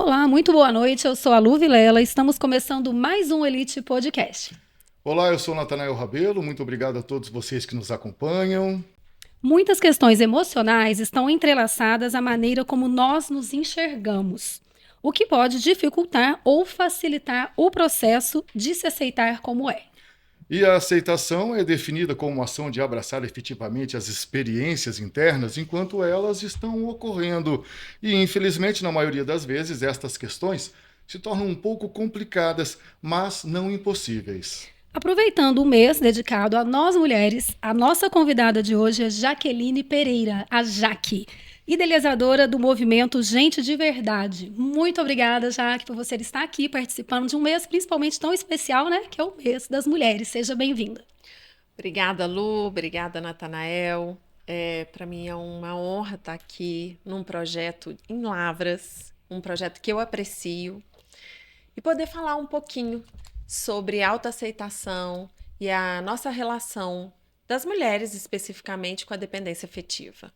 Olá, muito boa noite. Eu sou a Lu Vilela. Estamos começando mais um Elite Podcast. Olá, eu sou Natanael Rabelo. Muito obrigado a todos vocês que nos acompanham. Muitas questões emocionais estão entrelaçadas à maneira como nós nos enxergamos, o que pode dificultar ou facilitar o processo de se aceitar como é. E a aceitação é definida como uma ação de abraçar efetivamente as experiências internas enquanto elas estão ocorrendo. E, infelizmente, na maioria das vezes, estas questões se tornam um pouco complicadas, mas não impossíveis. Aproveitando o mês dedicado a nós mulheres, a nossa convidada de hoje é Jaqueline Pereira, a Jaque, idealizadora do movimento Gente de Verdade. Muito obrigada, Jaque, por você estar aqui participando de um mês principalmente tão especial, né? Que é o mês das mulheres. Seja bem-vinda. Obrigada, Lu. Obrigada, Natanael. Para mim é uma honra estar aqui num projeto em Lavras, um projeto que eu aprecio, e poder falar um pouquinho sobre autoaceitação e a nossa relação das mulheres, especificamente, com a dependência afetiva.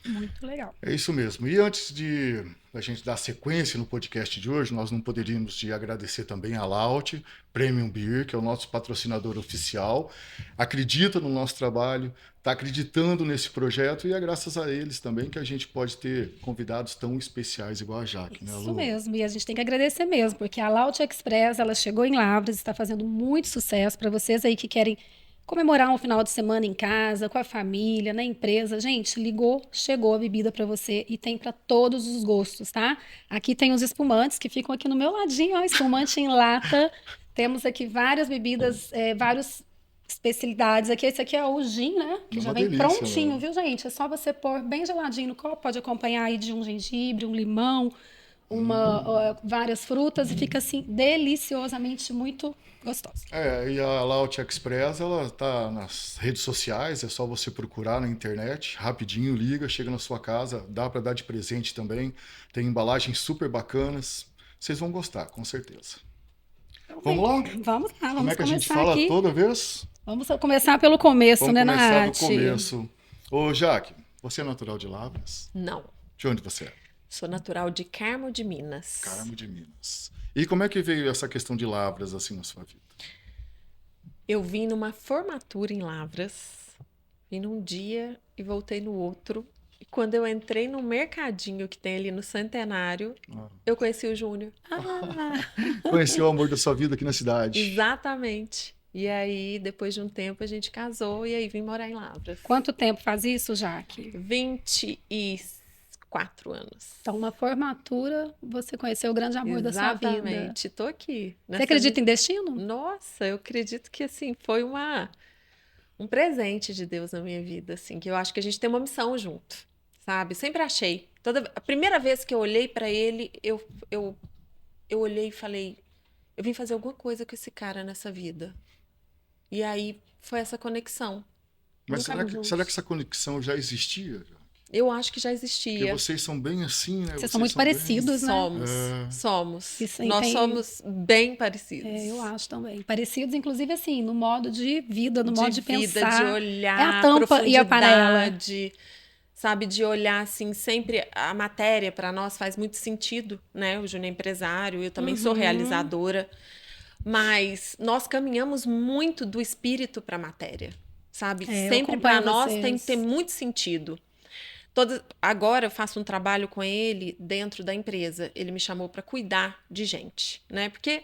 Muito legal. É isso mesmo. E antes de a gente dar sequência no podcast de hoje, nós não poderíamos de agradecer também a Laut Premium Beer, que é o nosso patrocinador oficial. Acredita no nosso trabalho, está acreditando nesse projeto e é graças a eles também que a gente pode ter convidados tão especiais igual a Jaque, né, Lu? Isso mesmo, e a gente tem que agradecer mesmo, porque a Laut Express, ela chegou em Lavras, está fazendo muito sucesso para vocês aí que querem comemorar um final de semana em casa, com a família, na empresa. Gente, ligou, chegou a bebida para você e tem para todos os gostos, tá? Aqui tem os espumantes que ficam aqui no meu ladinho, ó, espumante em lata. Temos aqui várias bebidas, várias especialidades aqui. Esse aqui é o gin, né? Que É já uma vem delícia, prontinho, né? viu, gente? É só você pôr bem geladinho no copo, pode acompanhar aí de um gengibre, um limão, várias frutas e fica assim deliciosamente muito gostoso. E a Laut Express, ela tá nas redes sociais, é só você procurar na internet, rapidinho, liga, chega na sua casa, dá para dar de presente também, tem embalagens super bacanas, vocês vão gostar, com certeza. Vamos lá? Vamos lá, Como vamos é que a gente começar fala aqui. toda vez? Vamos começar pelo começo, Vamos né, começar do Nath? começo. Ô, Jaque, você é natural de Lavras? Não, De onde você é? sou natural de Carmo de Minas. Carmo de Minas. E como é que veio essa questão de Lavras assim na sua vida? Eu vim numa formatura em Lavras, vim num dia e voltei no outro. E quando eu entrei no mercadinho que tem ali no Centenário, eu conheci o Júnior. Conheceu o amor da sua vida aqui na cidade? Exatamente. E aí, depois de um tempo, a gente casou e aí vim morar em Lavras. Quanto tempo faz isso, Jaque? 24 anos. Então, uma formatura, você conheceu o grande amor da sua vida. Exatamente. Tô aqui. Você acredita em vida. destino? Nossa, eu acredito que assim foi um presente de Deus na minha vida, assim, que eu acho que a gente tem uma missão junto, sabe? Sempre achei. A primeira vez que eu olhei pra ele, eu olhei e falei, eu vim fazer alguma coisa com esse cara nessa vida. E aí foi essa conexão. Mas Nunca será que essa conexão já existia? Eu acho que já Porque existia. vocês são bem assim, né? Vocês são muito parecidos, né? Somos. Isso Nós tem- somos bem parecidos. Eu acho também. Parecidos, inclusive, assim, no modo de vida, no modo de vida, pensar. de olhar, É a tampa e a panela. profundidade, sabe, de olhar assim, sempre a matéria para nós faz muito sentido, né? O Júnior é empresário, eu também sou realizadora, mas nós caminhamos muito do espírito para a matéria, sabe? Eu Sempre para acompanho nós vocês. tem que ter muito sentido. Agora eu faço um trabalho com ele dentro da empresa. Ele me chamou para cuidar de gente, né? Porque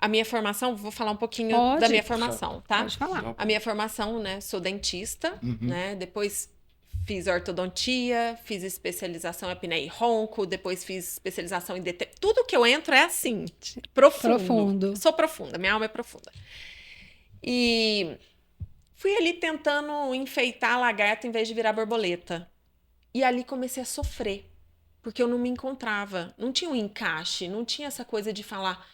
a minha formação, vou falar um pouquinho Pode. da minha formação, tá? Pode falar. A minha formação, né? Sou dentista, né? Depois fiz ortodontia, fiz especialização em apneia e ronco, depois fiz especialização em DT. Tudo que eu entro é assim, profundo. Sou profunda, minha alma é profunda. E fui ali tentando enfeitar a lagarta em vez de virar borboleta. E ali comecei a sofrer, porque eu não me encontrava. Não tinha um encaixe, não tinha essa coisa de falar,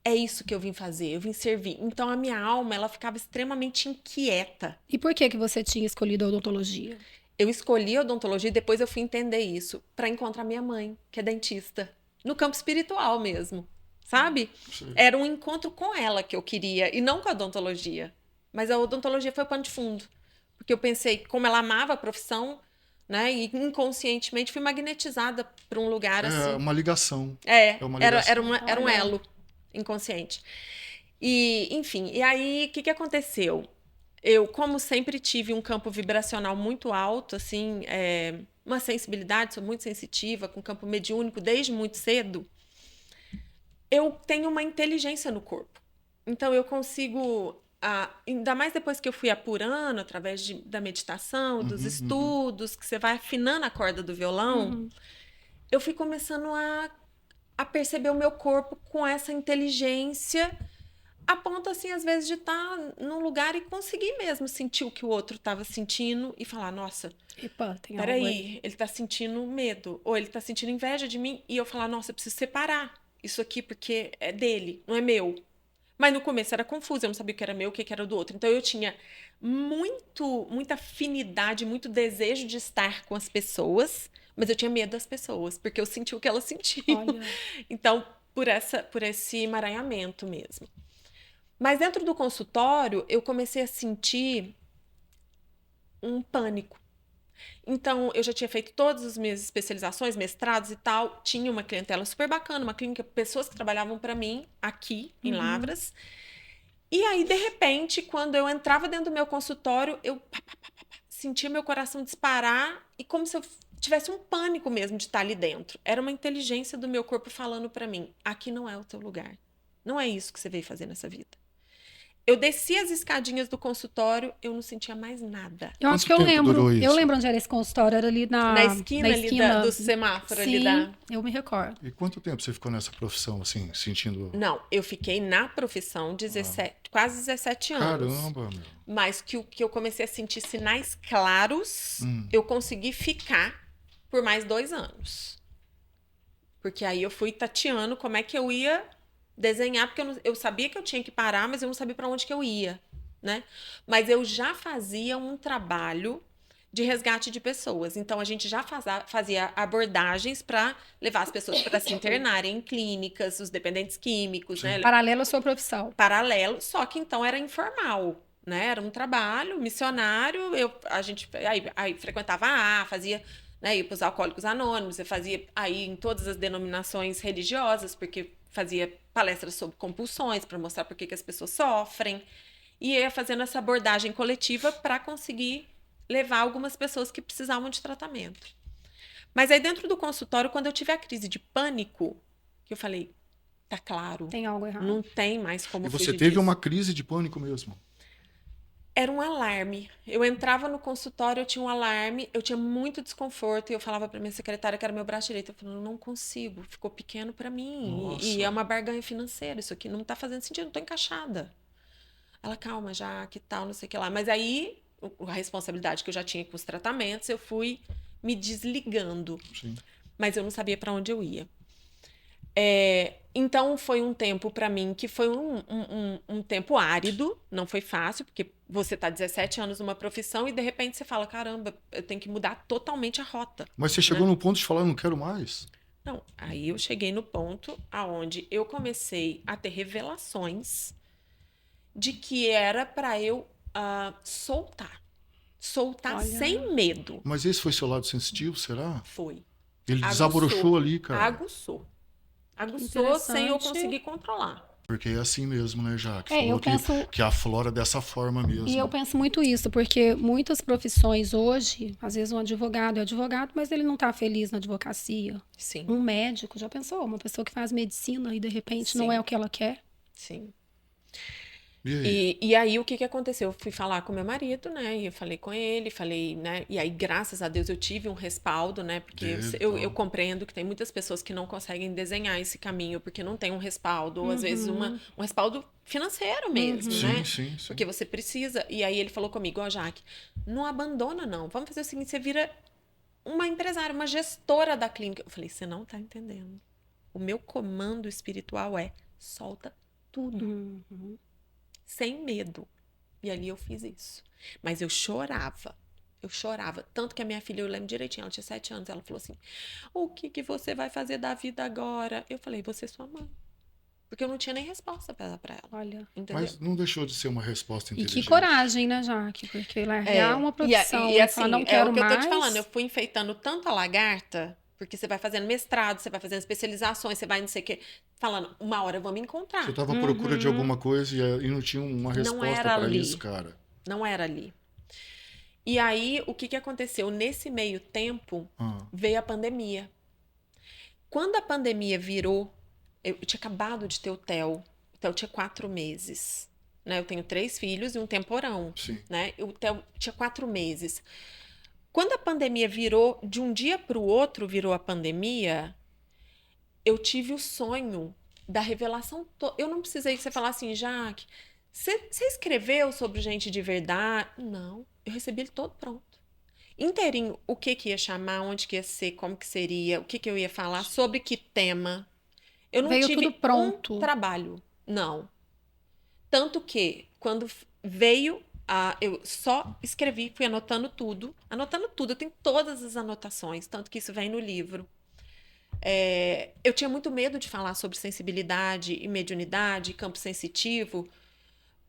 é isso que eu vim fazer, eu vim servir. Então a minha alma, ela ficava extremamente inquieta. E por que você tinha escolhido a odontologia? Eu escolhi a odontologia e depois eu fui entender isso para encontrar minha mãe, que é dentista, no campo espiritual mesmo, sabe? Sim. Era um encontro com ela que eu queria e não com a odontologia. Mas a odontologia foi o pano de fundo. Porque eu pensei, como ela amava a profissão, né? E inconscientemente fui magnetizada para um lugar assim. É uma ligação. É, É uma era, ligação. era um Olha. elo inconsciente. E, enfim, e aí, o que aconteceu? Eu, como sempre, tive um campo vibracional muito alto, assim, uma sensibilidade, sou muito sensitiva, com campo mediúnico desde muito cedo. Eu tenho uma inteligência no corpo. Então, eu consigo, ainda mais depois que eu fui apurando, através da meditação, dos estudos, que você vai afinando a corda do violão, eu fui começando a perceber o meu corpo com essa inteligência, a ponto, assim, às vezes, de estar num lugar e conseguir mesmo sentir o que o outro estava sentindo e falar, nossa, Epa, tem algo aí. peraí, ele tá sentindo medo, ou ele tá sentindo inveja de mim, e eu falar, nossa, eu preciso separar isso aqui porque é dele, não é meu. Mas no começo era confuso, eu não sabia o que era meu, o que era do outro. Então eu tinha muita afinidade, muito desejo de estar com as pessoas, mas eu tinha medo das pessoas, porque eu senti o que elas sentiam. Olha. Então, por esse emaranhamento mesmo. Mas dentro do consultório, eu comecei a sentir um pânico. Então, eu já tinha feito todas as minhas especializações, mestrados e tal. Tinha uma clientela super bacana, uma clínica, pessoas que trabalhavam para mim aqui em Lavras. E aí, de repente, quando eu entrava dentro do meu consultório, eu sentia meu coração disparar e como se eu tivesse um pânico mesmo de estar ali dentro. Era uma inteligência do meu corpo falando para mim: aqui não é o teu lugar. Não é isso que você veio fazer nessa vida. Eu descia as escadinhas do consultório, eu não sentia mais nada. Eu acho Quanto que eu tempo lembro. durou Eu isso? lembro onde era esse consultório, era ali Na na esquina ali do semáforo Sim, ali da. eu me recordo. E quanto tempo você ficou nessa profissão, assim, sentindo... Não, eu fiquei na profissão 17, quase 17 anos. Caramba, meu. Mas que o que eu comecei a sentir sinais claros, eu consegui ficar por mais 2 anos. Porque aí eu fui tateando como é que eu ia desenhar, porque eu sabia que eu tinha que parar, mas eu não sabia para onde que eu ia, né? Mas eu já fazia um trabalho de resgate de pessoas. Então a gente já fazia abordagens para levar as pessoas para se internarem em clínicas, os dependentes químicos, né? Paralelo à sua profissão. Paralelo, só que então era informal, né? Era um trabalho missionário. A gente aí frequentava fazia, né? Ia para os alcoólicos anônimos, eu fazia aí em todas as denominações religiosas, porque fazia palestras sobre compulsões para mostrar por que as pessoas sofrem. E ia fazendo essa abordagem coletiva para conseguir levar algumas pessoas que precisavam de tratamento. Mas aí dentro do consultório, quando eu tive a crise de pânico, que eu falei, tá claro, Tem algo errado. não tem mais como E você fugir teve disso. uma crise de pânico mesmo? Era um alarme. Eu entrava no consultório, eu tinha um alarme, eu tinha muito desconforto e eu falava para minha secretária, que era meu braço direito, eu falava, não consigo, ficou pequeno para mim. E é uma barganha financeira, isso aqui não tá fazendo sentido, não tô encaixada. Ela, calma, já, que tal, não sei o que lá. Mas aí, a responsabilidade que eu já tinha com os tratamentos, eu fui me desligando. Sim. Mas eu não sabia para onde eu ia. Então foi um tempo para mim que foi um tempo árido, não foi fácil, porque você tá 17 anos numa profissão e de repente você fala, caramba, eu tenho que mudar totalmente a rota. Mas você chegou no ponto de falar, eu não quero mais? Não, aí eu cheguei no ponto aonde eu comecei a ter revelações de que era para eu soltar. Soltar Olha. sem medo. Mas esse foi seu lado sensitivo, será? Foi. Ele Aguçou. desabrochou ali, cara. Aguçou. Aguçou sem eu Interessante. conseguir controlar. Porque é assim mesmo, né, Jaque? Eu Falou penso. que aflora dessa forma mesmo. E eu penso muito isso, porque muitas profissões hoje, às vezes um advogado é advogado, mas ele não está feliz na advocacia. Sim, Um médico, já pensou? Uma pessoa que faz medicina e de repente não Sim. é o que ela quer. sim. E aí? E aí, o que aconteceu? Eu fui falar com meu marido, né? E eu falei com ele, falei, né? E aí, graças a Deus, eu tive um respaldo, né? Porque eu compreendo que tem muitas pessoas que não conseguem desenhar esse caminho porque não tem um respaldo, ou às vezes um respaldo financeiro mesmo, né? Sim. Porque você precisa. E aí ele falou comigo, ó, Jaque, não abandona, não. Vamos fazer o seguinte, você vira uma empresária, uma gestora da clínica. Eu falei, você não tá entendendo. O meu comando espiritual é solta tudo. Sem medo. E ali eu fiz isso. Mas eu chorava. Eu chorava. Tanto que a minha filha, eu lembro direitinho, ela tinha 7 anos, ela falou assim, o que você vai fazer da vida agora? Eu falei, você é sua mãe. Porque eu não tinha nem resposta pra dar pra ela. Olha. Entendeu? Mas não deixou de ser uma resposta E inteligente. que coragem, né, Jaque? Porque largar uma profissão E e assim, falar, não é quero o que eu tô mais. te falando. Eu fui enfeitando tanto a lagarta, porque você vai fazendo mestrado, você vai fazendo especializações, você vai não sei o quê. Falando, uma hora eu vou me encontrar. Você estava à procura de alguma coisa e não tinha uma Não resposta era para ali. isso, cara. Não era ali. E aí, o que que aconteceu? Nesse meio tempo, veio a pandemia. Quando a pandemia virou, eu tinha acabado de ter o Theo. O Theo tinha 4 meses. Né? Eu tenho 3 filhos e um temporão. Sim. Né? O Theo tinha 4 meses. Quando a pandemia virou, de um dia para o outro virou a pandemia, eu tive o sonho da revelação. Eu não precisei que você falasse assim, Jaque, você escreveu sobre gente de verdade? Não, eu recebi ele todo pronto. Inteirinho, o que ia chamar, onde que ia ser, como que seria, o que eu ia falar, sobre que tema. Eu não Veio tive tudo pronto. um trabalho, não. Tanto que, quando veio, eu só escrevi, fui anotando tudo. Eu tenho todas as anotações, tanto que isso vem no livro. Eu tinha muito medo de falar sobre sensibilidade e mediunidade, campo sensitivo,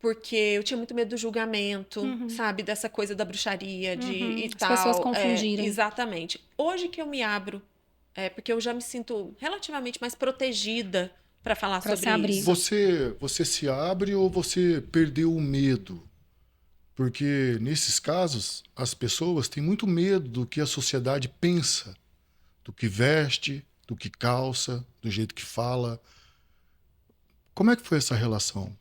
porque eu tinha muito medo do julgamento, sabe? Dessa coisa da bruxaria, e As tal. pessoas confundirem. Exatamente. Hoje que eu me abro, porque eu já me sinto relativamente mais protegida para falar Pra sobre se abrir. isso. Você se abre ou você perdeu o medo? Porque nesses casos, as pessoas têm muito medo do que a sociedade pensa, do que veste, do que calça, do jeito que fala. Como é que foi essa relação?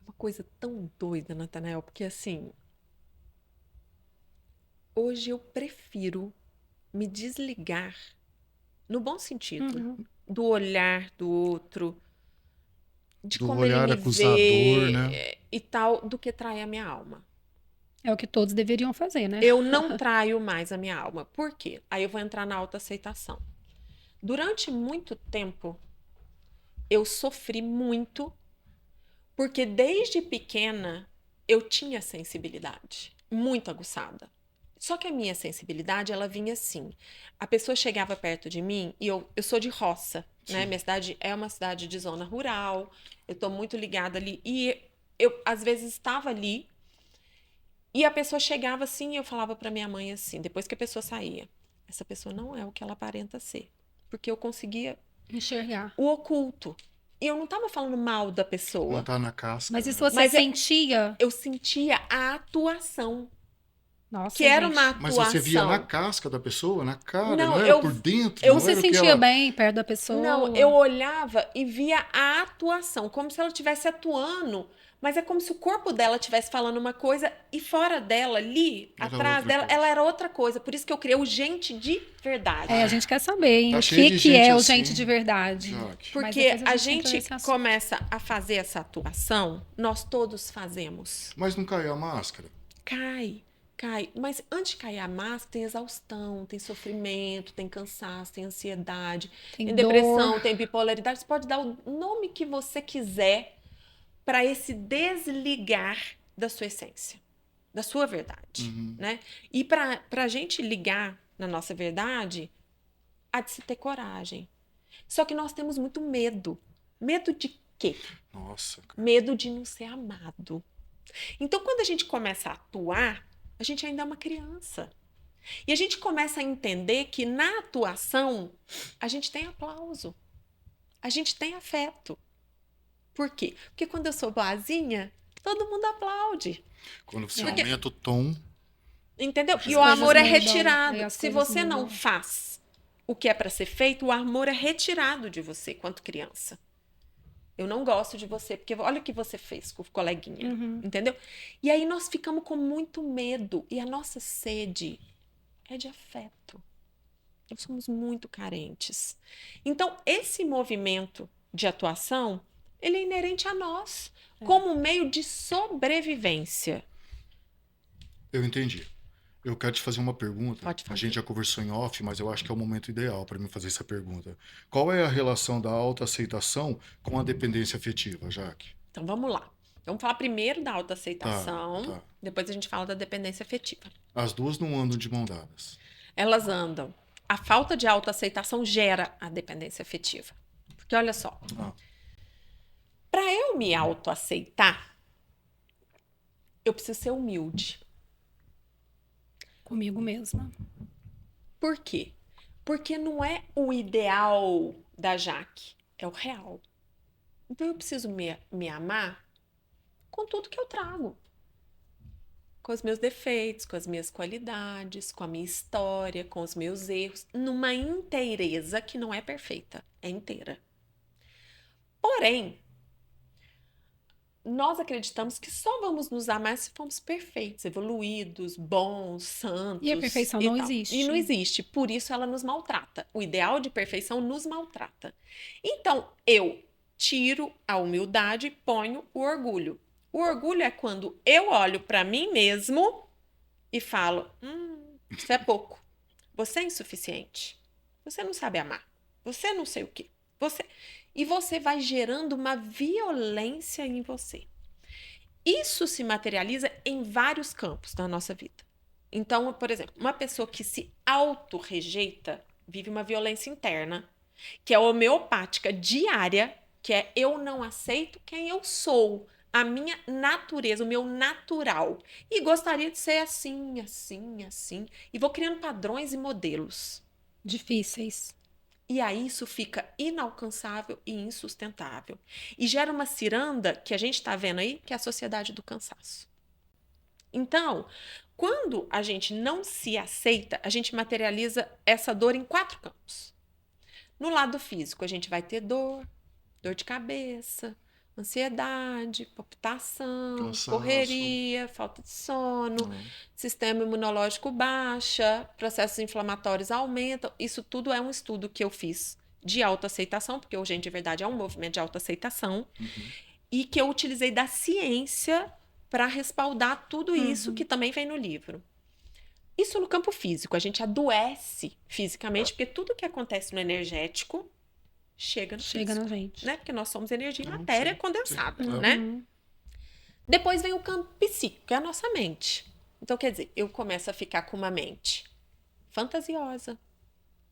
Uma coisa tão doida, Natanael, porque assim, hoje eu prefiro me desligar, no bom sentido, do olhar do outro, de Do como ele olhar me acusador, vê né? e tal, do que trair a minha alma. É o que todos deveriam fazer, né? Eu não traio mais a minha alma. Por quê? Aí eu vou entrar na autoaceitação. Durante muito tempo, eu sofri muito, porque desde pequena eu tinha sensibilidade muito aguçada. Só que a minha sensibilidade, ela vinha assim. A pessoa chegava perto de mim, e eu sou de roça, né? Sim. Minha cidade é uma cidade de zona rural, eu tô muito ligada ali. E eu, às vezes, estava ali, e a pessoa chegava assim, e eu falava pra minha mãe assim, depois que a pessoa saía, essa pessoa não é o que ela aparenta ser. Porque eu conseguia Enxergar. o oculto. E eu não tava falando mal da Não pessoa. tá na casca. Mas né? isso você Mas sentia? eu sentia a atuação. Nossa, Que era gente. uma atuação. Mas você via na casca da pessoa, na cara, Não, não era por dentro, eu- não Você era o que sentia ela... bem perto da pessoa? Não, eu olhava e via a atuação, como se ela estivesse atuando, mas é como se o corpo dela estivesse falando uma coisa e fora dela, ali, Era atrás outra dela, coisa. ela era outra coisa. Por isso que eu criei o gente de verdade. É, a gente quer saber, hein? Tá O cheio de que é gente o assim, gente de verdade? Jaque. Mas Porque depois a entra gente nesse assunto. começa a fazer essa atuação, nós todos fazemos. Mas não caiu a máscara? Cai. Mas antes de cair a máscara, tem exaustão, tem sofrimento, tem cansaço, tem ansiedade, Tem tem depressão, dor. tem bipolaridade. Você pode dar o nome que você quiser para esse desligar da sua essência, da sua verdade, né? E para a gente ligar na nossa verdade, há de se ter coragem. Só que nós temos muito medo. Medo de quê? Nossa, cara. Medo de não ser amado. Então, quando a gente começa a atuar, a gente ainda é uma criança. E a gente começa a entender que na atuação, a gente tem aplauso. A gente tem afeto. Por quê? Porque quando eu sou boazinha, todo mundo aplaude. Quando você Porque- aumenta o tom, Entendeu? As E o coisas amor é mudam, retirado. aí as Se coisas você não mudam. faz o que é para ser feito, o amor é retirado de você quanto criança. Eu não gosto de você, porque olha o que você fez com o coleguinha. Entendeu? E aí nós ficamos com muito medo. E a nossa sede é de afeto. Nós somos muito carentes. Então, esse movimento de atuação, ele é inerente a nós, como um meio de sobrevivência. eu entendi. Eu quero te fazer uma pergunta. Pode fazer. A gente já conversou em off, mas eu acho que é o momento ideal para mim fazer essa pergunta. Qual é a relação da autoaceitação com a dependência afetiva, Jaque? Então, vamos lá. Vamos falar primeiro da autoaceitação, Tá. depois a gente fala da dependência afetiva. As duas não andam de mão dadas. Elas andam. A falta de autoaceitação gera a dependência afetiva. Porque olha só, Ah. eu me autoaceitar, eu preciso ser humilde. Comigo mesma. Por quê? Porque não é o ideal da Jaque, é o real. Então eu preciso me amar com tudo que eu trago. Com os meus defeitos, com as minhas qualidades, com a minha história, com os meus erros, numa inteireza que não é perfeita, é inteira. Porém, nós acreditamos que só vamos nos amar se formos perfeitos, evoluídos, bons, santos. E a perfeição e não tal. existe. E não existe, por isso ela nos maltrata. O ideal de perfeição nos maltrata. Então, eu tiro a humildade e ponho o orgulho. O orgulho é quando eu olho para mim mesmo e falo: isso é pouco. Você é insuficiente. Você não sabe amar. Você não sei o quê. E você vai gerando uma violência em você. Isso se materializa em vários campos da nossa vida. Então, por exemplo, uma pessoa que se auto-rejeita vive uma violência interna, que é homeopática diária, que é eu não aceito quem eu sou, a minha natureza, o meu natural. E gostaria de ser assim, assim, assim. E vou criando padrões e modelos. Difíceis. E aí isso fica inalcançável e insustentável. E gera uma ciranda que a gente está vendo aí, que é a sociedade do cansaço. Então, quando a gente não se aceita, a gente materializa essa dor em 4 campos. No lado físico, a gente vai ter dor de cabeça, ansiedade, palpitação, Cansaço. correria, falta de sono, sistema imunológico baixa, processos inflamatórios aumentam. Isso tudo é um estudo que eu fiz de autoaceitação, porque o Gente de Verdade é um movimento de autoaceitação, e que eu utilizei da ciência para respaldar tudo isso que também vem no livro. Isso no campo físico, a gente adoece fisicamente, porque tudo que acontece no energético chega no físico, na gente. né? Porque nós somos energia e matéria sim, condensada, sim. né? Depois vem o campo psíquico, que é a nossa mente. Então, quer dizer, eu começo a ficar com uma mente fantasiosa,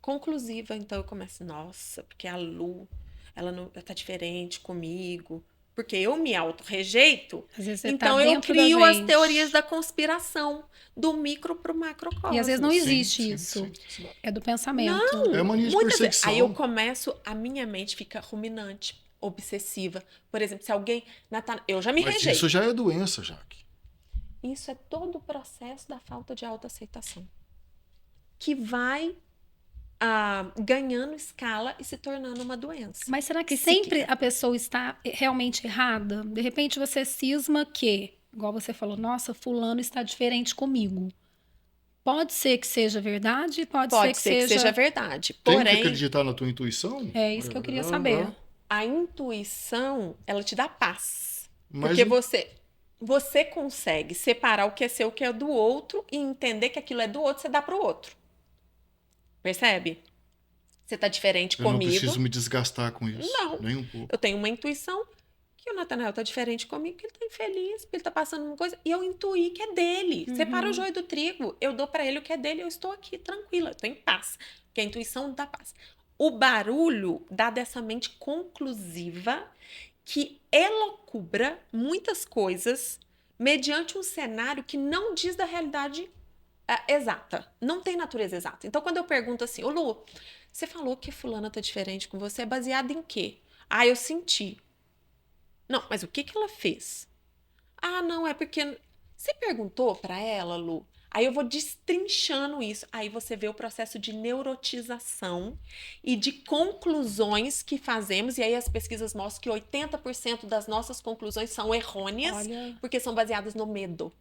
conclusiva. Então, eu começo, nossa, porque a Lu, ela tá diferente comigo. Porque eu me auto-rejeito, Às vezes você então tá eu dentro da crio as gente. teorias da conspiração, do micro pro macrocosmos. E às vezes não existe Sim, isso. sim. É do pensamento. Não, É mania de muitas vezes. perseguição. Aí eu começo, a minha mente fica ruminante, obsessiva. Por exemplo, se alguém... eu já me Mas rejeito. isso já é doença, Jaque. Isso é todo o processo da falta de autoaceitação. Que vai ganhando escala e se tornando uma doença. Mas será que psíquica. sempre a pessoa está realmente errada? De repente você cisma que, igual você falou, nossa, fulano está diferente comigo. Pode ser que seja verdade, pode ser que seja verdade. Tem Porém, que acreditar na tua intuição? É isso que eu queria saber. a intuição, ela te dá paz. Mas Porque você consegue separar o que é seu, o que é do outro e entender que aquilo é do outro, você dá pro outro. Percebe? Você tá diferente eu não comigo. preciso me desgastar com isso. Não. Nem um pouco. Eu tenho uma intuição que o Natanael tá diferente comigo, que ele tá infeliz, porque ele tá passando uma coisa. E eu intuí que é dele. Separa o joio do trigo. Eu dou pra ele o que é dele, eu estou aqui tranquila, eu tô em paz. Porque a intuição dá paz. O barulho dá dessa mente conclusiva que elocubra muitas coisas mediante um cenário que não diz da realidade exata. Não tem natureza exata. Então, quando eu pergunto assim, ô Lu, você falou que fulana tá diferente com você, é baseado em quê? Eu senti. Não, mas o que ela fez? Não, é porque... Você perguntou pra ela, Lu? Aí eu vou destrinchando isso. Aí você vê o processo de neurotização e de conclusões que fazemos. E aí as pesquisas mostram que 80% das nossas conclusões são errôneas, porque são baseadas no medo.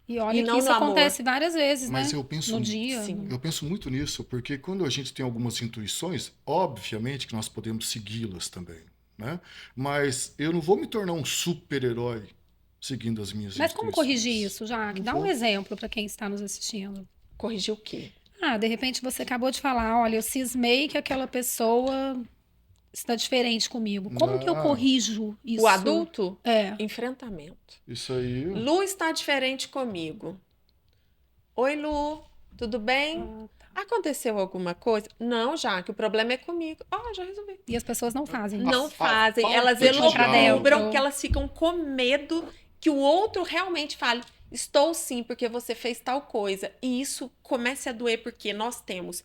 E olha não que isso no amor. acontece várias vezes, Mas né? eu penso, No dia. Sim. eu penso muito nisso, porque quando a gente tem algumas intuições, obviamente que nós podemos segui-las também, né? Mas eu não vou me tornar um super-herói seguindo as minhas Mas como intuições. corrigir isso, Jaque? Dá um vou. exemplo para quem está nos assistindo. Corrigir o quê? De repente você acabou de falar, olha, eu cismei que aquela pessoa está diferente comigo. Como que eu corrijo isso? O adulto? É. Enfrentamento. Isso aí. Lu está diferente comigo. Oi, Lu, tudo bem? Aconteceu alguma coisa? Não, Jaque, o problema é comigo. Já resolvi. E as pessoas não fazem. Não A fazem. falta Elas de elobram diálogo. porque elas ficam com medo que o outro realmente fale. Estou sim, porque você fez tal coisa. E isso começa a doer porque nós temos.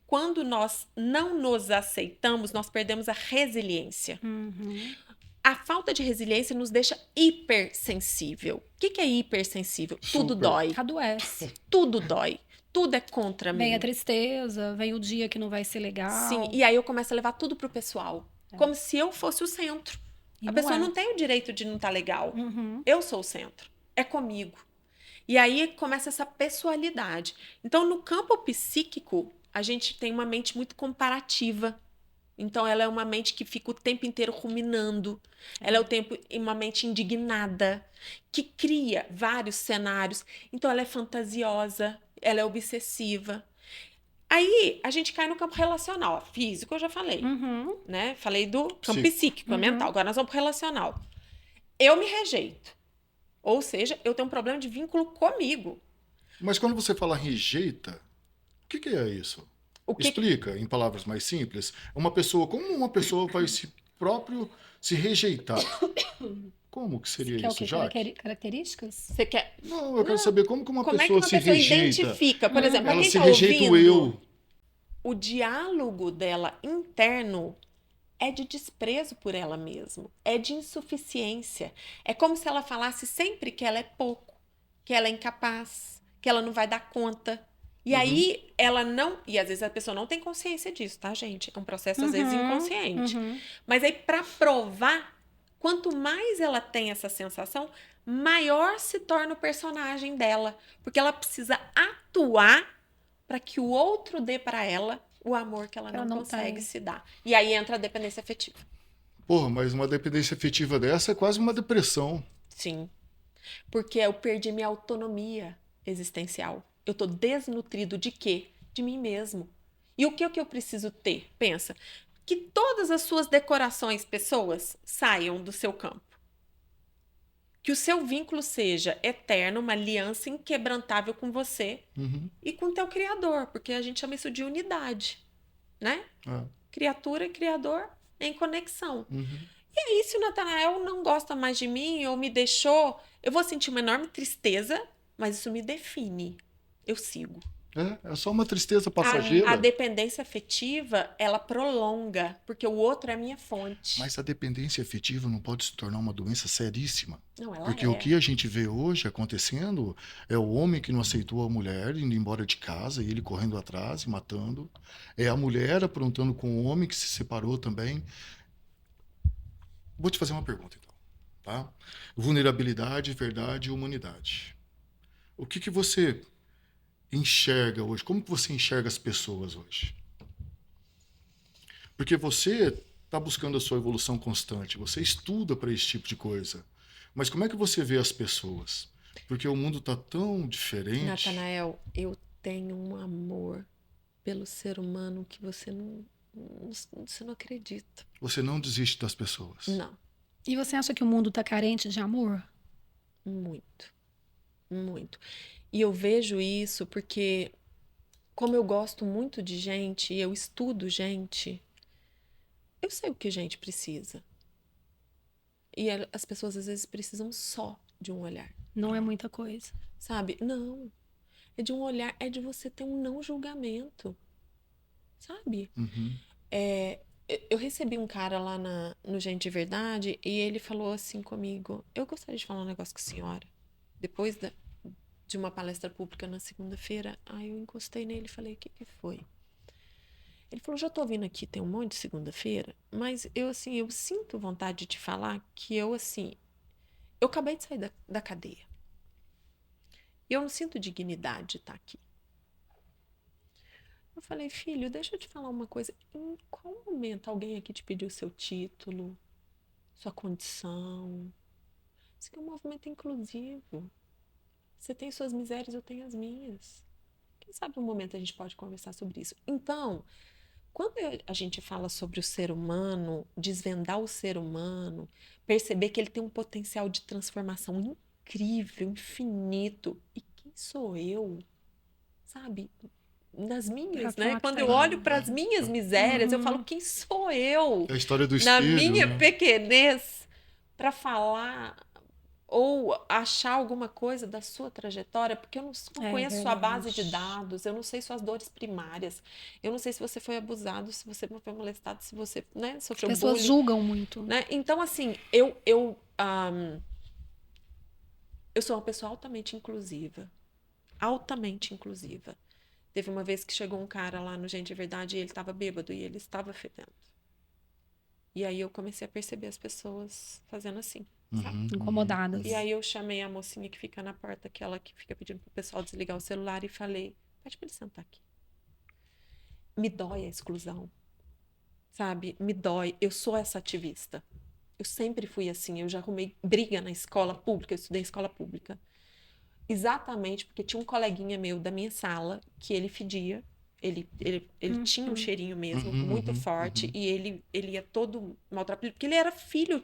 Quando nós não nos aceitamos, nós perdemos a resiliência. Uhum. A falta de resiliência nos deixa hipersensível. O que é hipersensível? Tudo Super. dói. Adoece. Tudo dói. Tudo é contra Vem a mim. tristeza, vem o dia que não vai ser legal. Sim, e aí eu começo a levar tudo pro pessoal. Como se eu fosse o centro. E A não pessoa é. não tem o direito de não estar legal. Uhum. Eu sou o centro. É comigo. E aí começa essa pessoalidade. Então, no campo psíquico, a gente tem uma mente muito comparativa. Então, ela é uma mente que fica o tempo inteiro ruminando. Ela é uma mente indignada, que cria vários cenários. Então, ela é fantasiosa, ela é obsessiva. Aí, a gente cai no campo relacional. Ó, físico, eu já falei, Uhum. né? Falei do campo Sim. psíquico, mental. Agora nós vamos pro relacional. Eu me rejeito. Ou seja, eu tenho um problema de vínculo comigo. Mas quando você fala rejeita, o que é isso? O que Explica em palavras mais simples. Como uma pessoa vai se rejeitar? Como que seria Que é o isso, quê? Jaque? Características? você quer? Não, eu quero saber como que uma Como é que pessoa uma se pessoa rejeita. identifica? Por exemplo, pra Ela quem se tá rejeita o ouvindo, eu. o diálogo dela interno é de desprezo por ela mesma, é de insuficiência. É como se ela falasse sempre que ela é pouco, que ela é incapaz, que ela não vai dar conta. E aí ela não. E às vezes a pessoa não tem consciência disso, tá, gente? É um processo às vezes inconsciente. Uhum. Mas aí, para provar, quanto mais ela tem essa sensação, maior se torna o personagem dela. Porque ela precisa atuar para que o outro dê para ela o amor que ela Ela não não consegue tem. se dar. E aí entra a dependência afetiva. Porra, mas uma dependência afetiva dessa é quase uma depressão. Sim. Porque eu perdi minha autonomia existencial. Eu tô desnutrido de quê? De mim mesmo. E o que é que eu preciso ter? Pensa. Que todas as suas decorações, pessoas, saiam do seu campo. Que o seu vínculo seja eterno, uma aliança inquebrantável com você e com o teu criador, porque a gente chama isso de unidade, né? É. Criatura e criador em conexão. E aí, se o Natanael não gosta mais de mim ou me deixou, eu vou sentir uma enorme tristeza, mas isso me define. Eu sigo. É só uma tristeza passageira. A dependência afetiva, ela prolonga, porque o outro é a minha fonte. Mas a dependência afetiva não pode se tornar uma doença seríssima. Não, ela Porque é. o que a gente vê hoje acontecendo é o homem que não aceitou a mulher indo embora de casa e ele correndo atrás e matando. É a mulher aprontando com o homem que se separou também. Vou te fazer uma pergunta, então. Tá? Vulnerabilidade, verdade e humanidade. O que você enxerga hoje? Como que você enxerga as pessoas hoje? Porque você está buscando a sua evolução constante, você estuda para esse tipo de coisa. Mas como é que você vê as pessoas? Porque o mundo está tão diferente. Natanael, eu tenho um amor pelo ser humano que você não acredita. Você não desiste das pessoas. Não, E você acha que o mundo tá carente de amor? muito, muito. E eu vejo isso porque, como eu gosto muito de gente e eu estudo gente, eu sei o que gente precisa. E as pessoas às vezes precisam só de um olhar, Não é muita coisa. sabe? Não. É de um olhar, é de você ter um não julgamento, sabe? Eu recebi um cara lá no Gente de Verdade e ele falou assim comigo: eu gostaria de falar um negócio com a senhora. Depois de uma palestra pública na segunda-feira, aí eu encostei nele e falei: o que foi? Ele falou: já tô vindo aqui, tem um monte de segunda-feira, mas eu sinto vontade de te falar que eu acabei de sair da cadeia. E eu não sinto dignidade de estar aqui. Eu falei: filho, deixa eu te falar uma coisa. Em qual momento alguém aqui te pediu seu título, sua condição? Isso aqui é um movimento inclusivo. Você tem suas misérias, eu tenho as minhas. Quem sabe um momento a gente pode conversar sobre isso. Então, quando a gente fala sobre o ser humano, desvendar o ser humano, perceber que ele tem um potencial de transformação incrível, infinito. E quem sou eu? Sabe? nas minhas, Pra né? falar Quando que eu tá olho para as minhas misérias, eu falo, quem sou eu? É a história do Na espelho, minha né? pequenez, para falar ou achar alguma coisa da sua trajetória, porque eu não É conheço sua base de verdade. dados, eu não sei suas dores primárias, eu não sei se você foi abusado, se você foi molestado, se você, né, As sofreu pessoas bullying, julgam muito. né? Então, assim, eu sou uma pessoa altamente inclusiva. Teve uma vez que chegou um cara lá no Gente de Verdade e ele estava bêbado e ele estava fedendo. E aí eu comecei a perceber as pessoas fazendo assim, sabe? Incomodadas. E aí eu chamei a mocinha que fica na porta, aquela que fica pedindo pro pessoal desligar o celular, e falei, pede pra ele sentar aqui. Me dói a exclusão, sabe? Me dói. Eu sou essa ativista. Eu sempre fui assim. Eu já arrumei briga na escola pública, eu estudei em escola pública. Exatamente porque tinha um coleguinha meu da minha sala que ele fedia. Ele tinha um cheirinho mesmo, muito forte, e ele ia todo maltratado, porque ele era filho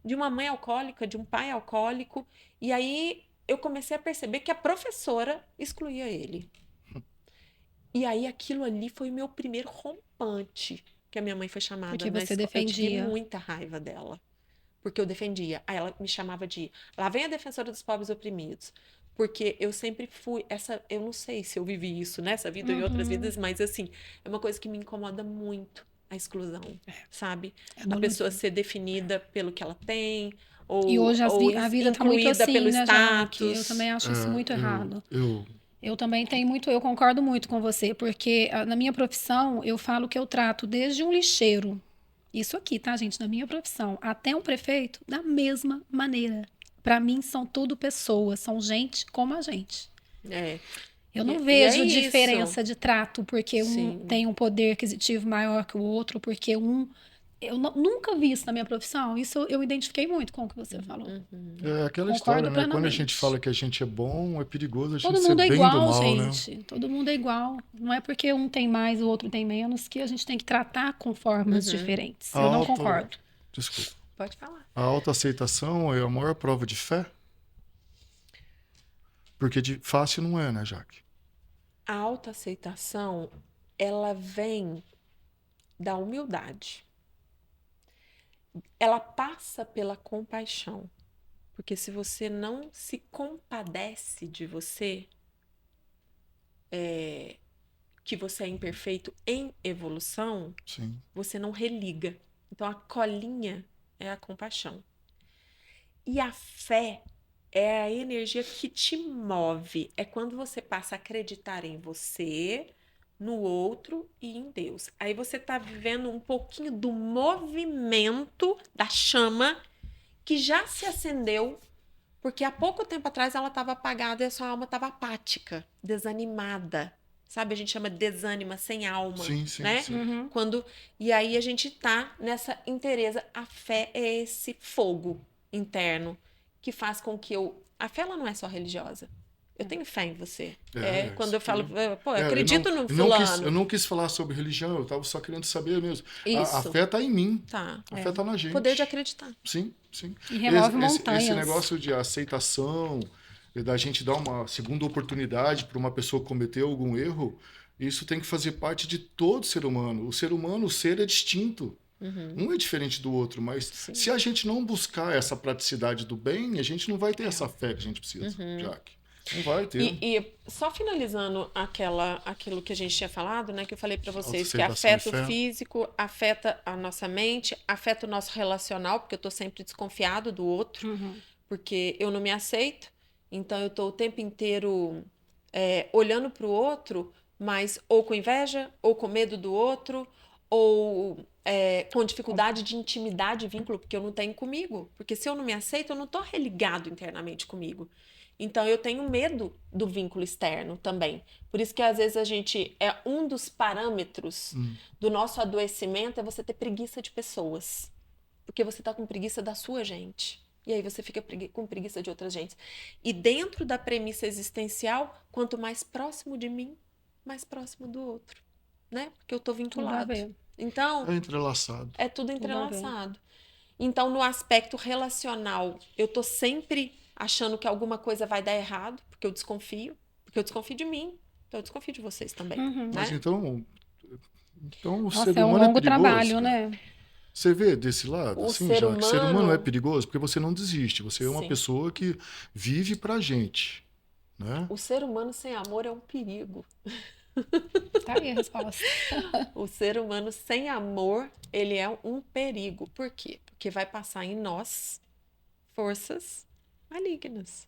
de uma mãe alcoólica, de um pai alcoólico, e aí eu comecei a perceber que a professora excluía ele. E aí aquilo ali foi o meu primeiro rompante, que a minha mãe foi chamada Porque na você escola. Eu tive defendia. muita raiva dela, porque eu defendia. Aí ela me chamava de, lá vem a defensora dos pobres oprimidos. Porque eu sempre fui essa, eu não sei se eu vivi isso nessa vida ou em outras vidas, mas assim, é uma coisa que me incomoda muito, a exclusão, sabe? É A pessoa dolorido. ser definida pelo que ela tem, E hoje ou a vida tá muito incluída pelo assim, né, Jaque? Eu status. também acho isso muito errado. Eu, Eu também tenho muito, eu concordo muito com você, porque na minha profissão eu falo que eu trato desde um lixeiro, isso aqui, tá, gente, na minha profissão, até um prefeito, da mesma maneira. Para mim são tudo pessoas, são gente como a gente. É. Eu não E é vejo isso. diferença de trato porque um Sim. tem um poder aquisitivo maior que o outro, porque um. Nunca vi isso na minha profissão. Isso eu identifiquei muito com o que você falou. é aquela história, Concordo né? Quando a gente plenamente. fala que a gente é bom, é perigoso a gente Todo ser mundo é bem do igual, mal, né? gente. Todo mundo é igual. Não é porque um tem mais, o outro tem menos, que a gente tem que tratar com formas diferentes. A Eu não auto... concordo. Desculpa. Pode falar. A autoaceitação é a maior prova de fé? Porque de fácil não é, né, Jaque? A autoaceitação, ela vem da humildade. Ela passa pela compaixão. Porque se você não se compadece de você, que você é imperfeito em evolução, Sim. você não religa. Então a colinha é a compaixão. E a fé é a energia que te move. É quando você passa a acreditar em você, no outro e em Deus. Aí você está vivendo um pouquinho do movimento da chama que já se acendeu, porque há pouco tempo atrás ela estava apagada e a sua alma estava apática, desanimada. Sabe, a gente chama de desânima, sem alma, Sim, sim, né? sim. Quando e aí a gente tá nessa inteireza. A fé é esse fogo interno que faz com que a fé ela não é só religiosa. Eu tenho fé em você. É quando eu falo, pô, eu acredito no eu fulano. não quis falar sobre religião, eu estava só querendo saber mesmo. A Isso, fé está em mim, tá. a fé está na gente. Poder de acreditar. Sim, sim. E remove Esse montanhas. negócio de aceitação, da gente dar uma segunda oportunidade para uma pessoa cometer algum erro, isso tem que fazer parte de todo ser humano. O ser humano, o ser é distinto. Um é diferente do outro, mas se a gente não buscar essa praticidade do bem, a gente não vai ter essa fé que a gente precisa, Jaque. Não vai ter. E só finalizando aquilo que a gente tinha falado, né? Que eu falei para vocês, que Autoaceitação e afeta o fé. físico, afeta a nossa mente, afeta o nosso relacional, porque eu tô sempre desconfiado do outro, porque eu não me aceito. Então eu tô o tempo inteiro olhando para o outro, mas ou com inveja, ou com medo do outro, ou com dificuldade de intimidade e vínculo, porque eu não tenho comigo. Porque se eu não me aceito, eu não tô religado internamente comigo. Então, eu tenho medo do vínculo externo também. Por isso que, às vezes, um dos parâmetros do nosso adoecimento é você ter preguiça de pessoas. Porque você tá com preguiça da sua gente. E aí você fica com preguiça de outras gentes. E dentro da premissa existencial, quanto mais próximo de mim, mais próximo do outro. Né? Porque eu tô Tudo a vinculado. ver. Então, É entrelaçado. é tudo Tudo a ver. entrelaçado. Então, no aspecto relacional, eu tô sempre achando que alguma coisa vai dar errado, porque eu desconfio de mim. Então eu desconfio de vocês também, Uhum. né? Mas então o Nossa, ser é um humano é longo perigoso, trabalho, cara. né? Você vê desse lado, O assim, ser já que ser humano é humano, perigoso porque você não desiste. Você é uma sim. pessoa que vive pra gente, né? O ser humano sem amor é um perigo. Tá aí a resposta. O ser humano sem amor, ele é um perigo. Por quê? Porque vai passar em nós forças malignas,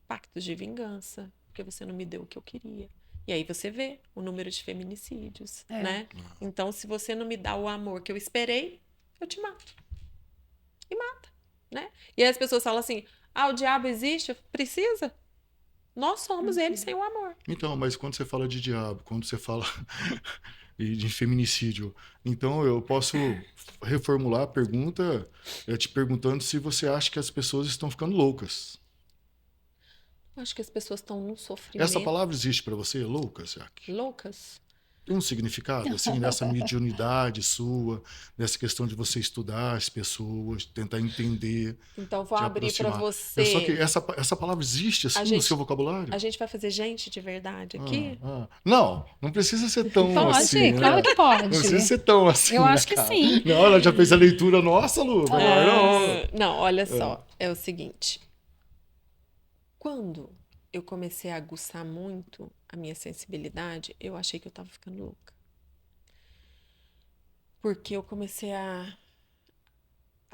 pactos de vingança, porque você não me deu o que eu queria. E aí você vê o número de feminicídios, É. né? Então, se você não me dá o amor que eu esperei, eu te mato. E mata, né? E aí as pessoas falam assim: ah, o diabo existe? Precisa? Nós somos ele sem o amor. Então, mas quando você fala de diabo, quando você fala e de feminicídio, então eu posso reformular a pergunta te perguntando se você acha que as pessoas estão ficando loucas. Eu acho que as pessoas estão num Essa sofrimento. palavra existe para você, loucas, Jaque? Loucas? Tem um significado, assim, nessa mediunidade sua, nessa questão de você estudar as pessoas, tentar entender, Então, vou te abrir para aproximar. Só que você. essa palavra existe, A assim, no gente, seu vocabulário? a gente vai fazer gente de verdade aqui? Não, não precisa ser tão assim, Pode, claro né? que pode. Não precisa ser tão assim, Eu né, acho que cara? sim. Não, ela já fez a leitura nossa, Lu, agora não. Não, olha só. É o seguinte. Quando eu comecei a aguçar muito a minha sensibilidade, eu achei que eu estava ficando louca. Porque eu comecei a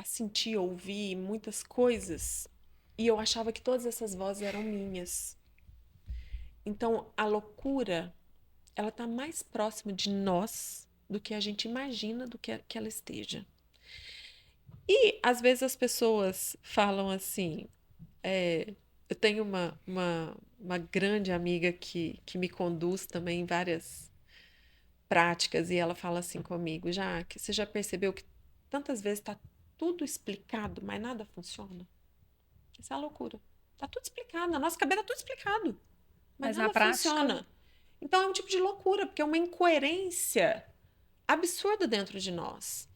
sentir, ouvir muitas coisas e eu achava que todas essas vozes eram minhas. Então, a loucura, ela está mais próxima de nós do que a gente imagina do que ela esteja. E, às vezes, as pessoas falam assim... eu tenho uma grande amiga que me conduz também em várias práticas e ela fala assim comigo: Jaque, você já percebeu que tantas vezes está tudo explicado, mas nada funciona? Isso é a loucura. Está tudo explicado, na nossa cabeça está tudo explicado, mas Mas na nada prática, funciona. Então é um tipo de loucura, porque é uma incoerência absurda dentro de nós.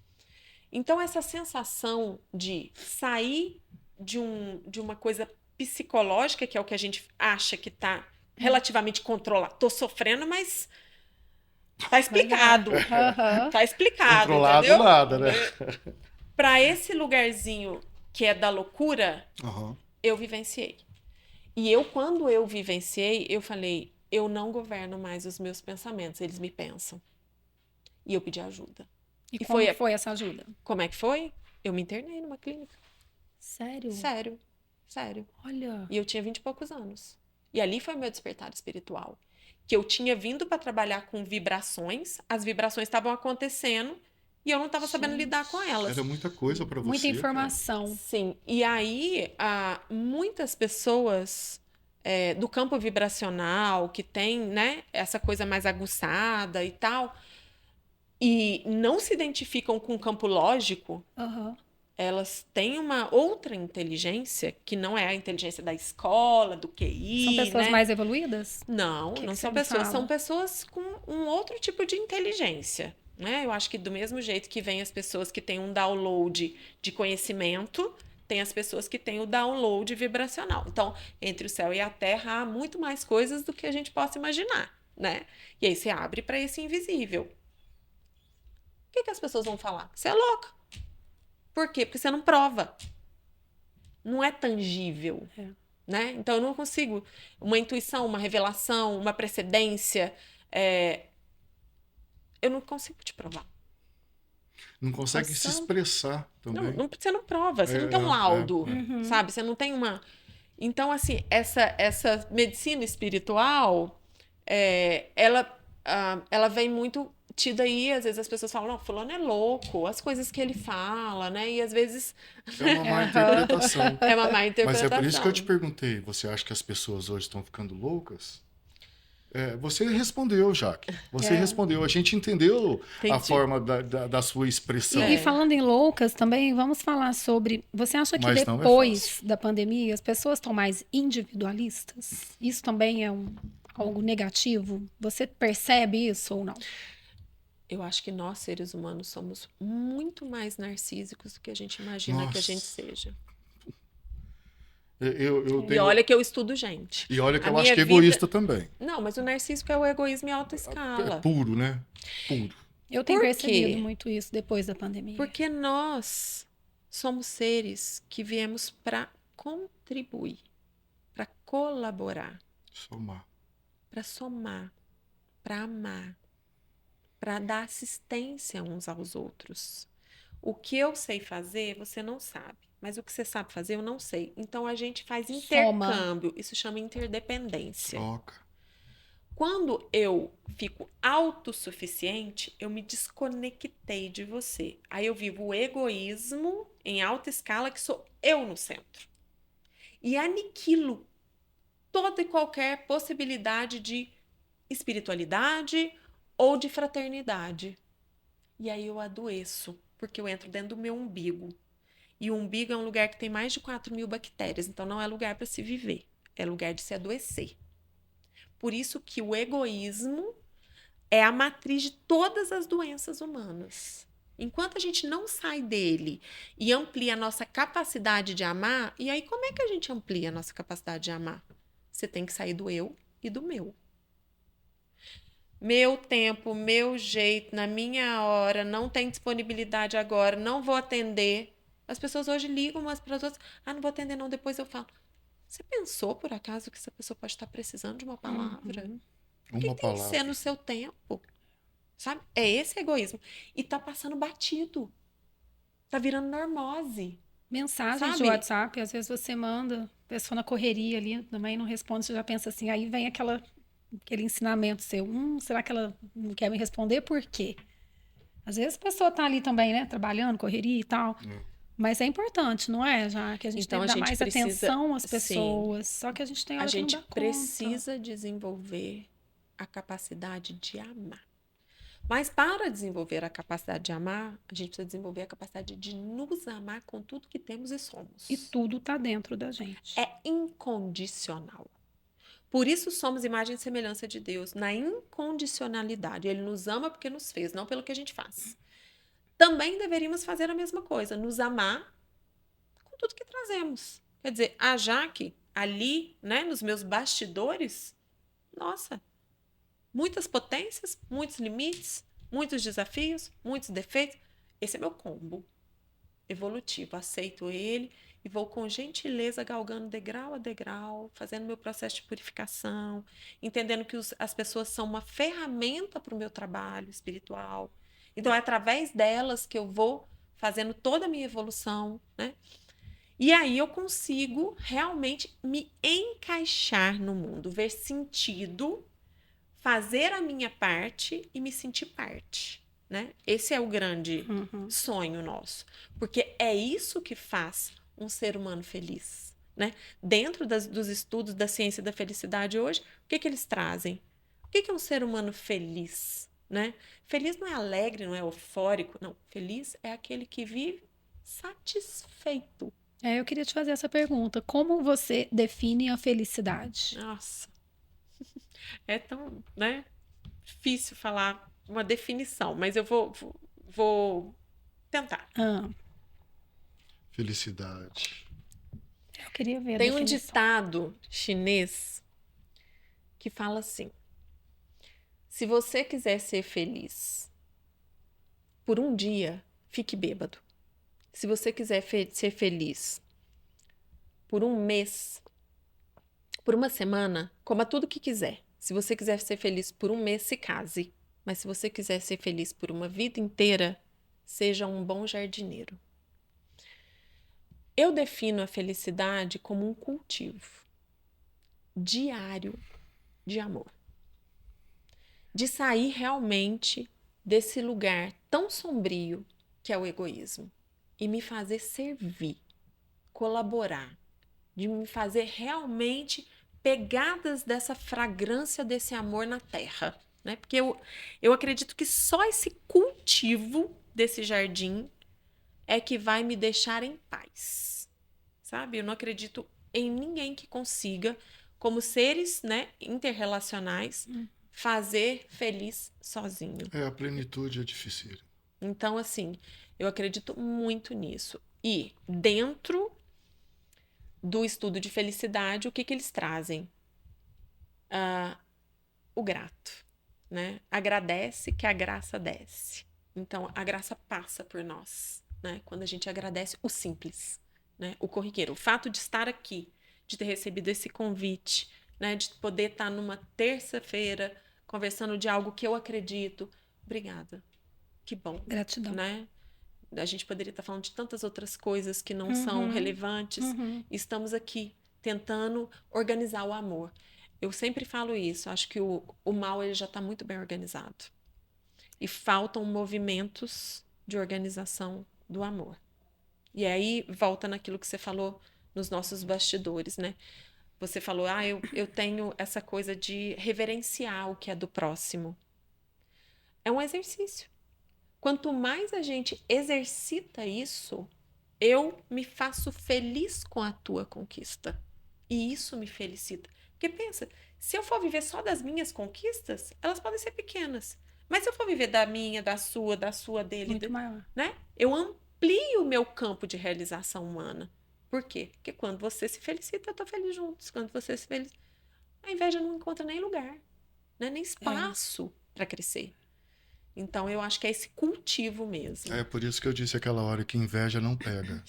Então essa sensação de sair de uma coisa psicológica, que é o que a gente acha que está relativamente controlado. Tô sofrendo, mas tá explicado. Aham. Tá explicado, Controlado entendeu? nada, né? Para esse lugarzinho que é da loucura, Aham. eu vivenciei. E eu, quando eu vivenciei, eu falei: eu não governo mais os meus pensamentos, eles me pensam. E eu pedi ajuda. E E como que foi essa ajuda? Como é que foi? Eu me internei numa clínica. Sério? Sério, sério. Olha. E eu tinha 20 e poucos anos. E ali foi o meu despertar espiritual. Que eu tinha vindo para trabalhar com vibrações, as vibrações estavam acontecendo e eu não estava sabendo lidar com elas. Era muita coisa para você. Muita informação. Sim. E aí, muitas pessoas do campo vibracional, que tem, né, essa coisa mais aguçada e tal, e não se identificam com o campo lógico, Aham. elas têm uma outra inteligência, que não é a inteligência da escola, do QI, São pessoas né? mais evoluídas? Não, Que não você são me pessoas, fala? são pessoas com um outro tipo de inteligência, né? Eu acho que do mesmo jeito que vem as pessoas que têm um download de conhecimento, tem as pessoas que têm o download vibracional. Então, entre o céu e a terra há muito mais coisas do que a gente possa imaginar, né? E aí você abre para esse invisível. O que as pessoas vão falar? Você é louca. Por quê? Porque você não prova. Não é tangível. Né? Então, eu não consigo. Uma intuição, uma revelação, uma precedência, eu não consigo te provar. Não consegue se expressar também. Você não prova, você não tem um laudo, sabe? Você não tem uma... Então, assim, essa medicina espiritual, ela vem muito tida aí, às vezes as pessoas falam: não, fulano é louco, as coisas que ele fala, né? E às vezes... É uma má interpretação. É uma má interpretação. Mas é por isso que eu te perguntei, você acha que as pessoas hoje estão ficando loucas? Você respondeu, Jaque. Você respondeu. A gente entendeu a forma da sua expressão. E falando em loucas também, vamos falar sobre... Você acha que Mas não é depois da pandemia as pessoas estão mais individualistas? Isso também é algo negativo? Você percebe isso ou não? Eu acho que nós, seres humanos, somos muito mais narcísicos do que a gente imagina que a gente seja. Eu E tenho... olha que eu estudo gente. E olha que A eu acho minha que é vida- egoísta também. Não, mas o narcísico é o egoísmo em alta É escala. puro, né? Puro. Eu tenho Por percebido quê? muito isso depois da pandemia. Porque nós somos seres que viemos para contribuir, para colaborar, para somar, para amar, para dar assistência uns aos outros. O que eu sei fazer, você não sabe. Mas o que você sabe fazer, eu não sei. Então a gente faz Soma. intercâmbio. Isso chama interdependência. Troca. Quando eu fico autossuficiente, eu me desconectei de você. Aí eu vivo o egoísmo em alta escala, que sou eu no centro. E aniquilo toda e qualquer possibilidade de espiritualidade ou de fraternidade. E aí eu adoeço, porque eu entro dentro do meu umbigo. E o umbigo é um lugar que tem mais de 4.000 bactérias, então não é lugar para se viver, é lugar de se adoecer. Por isso que o egoísmo é a matriz de todas as doenças humanas. Enquanto a gente não sai dele e amplia a nossa capacidade de amar, e aí como é que a gente amplia a nossa capacidade de amar? Você tem que sair do eu e do meu. Meu tempo, meu jeito, na minha hora, não tem disponibilidade agora, não vou atender. As pessoas hoje ligam umas para as outras. Ah, não vou atender não, depois eu falo. Você pensou, por acaso, que essa pessoa pode estar precisando de uma palavra? O que Uma tem que ser palavra. no seu tempo? Sabe? É esse egoísmo. E tá passando batido. Tá virando normose. Mensagens de Sabe? WhatsApp, às vezes você manda, a pessoa na correria ali, também não responde, você já pensa assim, aí vem aquele ensinamento seu. Será que ela não quer me responder? Por quê? Às vezes a pessoa tá ali também, né, trabalhando, correria e tal. Mas é importante, não é? Já que a gente Então tem a que dar gente mais precisa, atenção às sim, pessoas. Só que a gente tem a hora que não gente dá conta. precisa desenvolver a capacidade de amar. Mas para desenvolver a capacidade de amar, a gente precisa desenvolver a capacidade de nos amar com tudo que temos e somos. E tudo tá dentro da gente. É incondicional. Por isso somos imagem e semelhança de Deus, na incondicionalidade. Ele nos ama porque nos fez, não pelo que a gente faz. Também deveríamos fazer a mesma coisa, nos amar com tudo que trazemos. Quer dizer, a Jaque, ali, né, nos meus bastidores, nossa, muitas potências, muitos limites, muitos desafios, muitos defeitos. Esse é meu combo evolutivo. Aceito ele e vou com gentileza galgando degrau a degrau, fazendo meu processo de purificação, entendendo que as pessoas são uma ferramenta para o meu trabalho espiritual. Então, é através delas que eu vou fazendo toda a minha evolução, né? E aí eu consigo realmente me encaixar no mundo, ver sentido, fazer a minha parte e me sentir parte, né? Esse é o grande sonho nosso, porque é isso que faz um ser humano feliz, né? Dentro dos estudos da ciência da felicidade hoje, o que eles trazem? O que é um ser humano feliz, né? Feliz não é alegre, não é eufórico, não. Feliz é aquele que vive satisfeito. Eu queria te fazer essa pergunta. Como você define a felicidade? Nossa, é tão, né, difícil falar uma definição, mas eu vou tentar. Ah, Felicidade. eu queria ver a Tem um definição. ditado chinês que fala assim: se você quiser ser feliz por um dia, fique bêbado. Se você quiser ser feliz por um mês, por uma semana, coma tudo que quiser. Se você quiser ser feliz por um mês, se case. Mas se você quiser ser feliz por uma vida inteira, seja um bom jardineiro. Eu defino a felicidade como um cultivo diário de amor. De sair realmente desse lugar tão sombrio que é o egoísmo e me fazer servir, colaborar, de me fazer realmente pegadas dessa fragrância desse amor na terra, né? Porque eu acredito que só esse cultivo desse jardim é que vai me deixar em paz, sabe? Eu não acredito em ninguém que consiga, como seres, né, interrelacionais, fazer feliz sozinho. A plenitude é difícil. Então, assim, eu acredito muito nisso. E dentro do estudo de felicidade, o que eles trazem? O grato, né? Agradece que a graça desce. Então, a graça passa por nós, né? Quando a gente agradece o simples, né? O corriqueiro. O fato de estar aqui, de ter recebido esse convite, né? De poder estar numa terça-feira conversando de algo que eu acredito. Obrigada. Que bom. Gratidão. Né? A gente poderia estar falando de tantas outras coisas que não são relevantes. Estamos aqui tentando organizar o amor. Eu sempre falo isso. Acho que o mal ele já está muito bem organizado. E faltam movimentos de organização do amor. E aí volta naquilo que você falou nos nossos bastidores, né? Você falou, eu tenho essa coisa de reverenciar o que é do próximo. É um exercício. Quanto mais a gente exercita isso, eu me faço feliz com a tua conquista. E isso me felicita. Porque pensa, se eu for viver só das minhas conquistas, elas podem ser pequenas. Mas se eu for viver da minha, da sua, dele, Muito maior. né? Eu amplio o meu campo de realização humana. Por quê? Porque quando você se felicita, eu tô feliz juntos. Quando você se felicita, a inveja não encontra nem lugar, né? Nem espaço para crescer. Então, eu acho que é esse cultivo mesmo. É por isso que eu disse aquela hora que inveja não pega.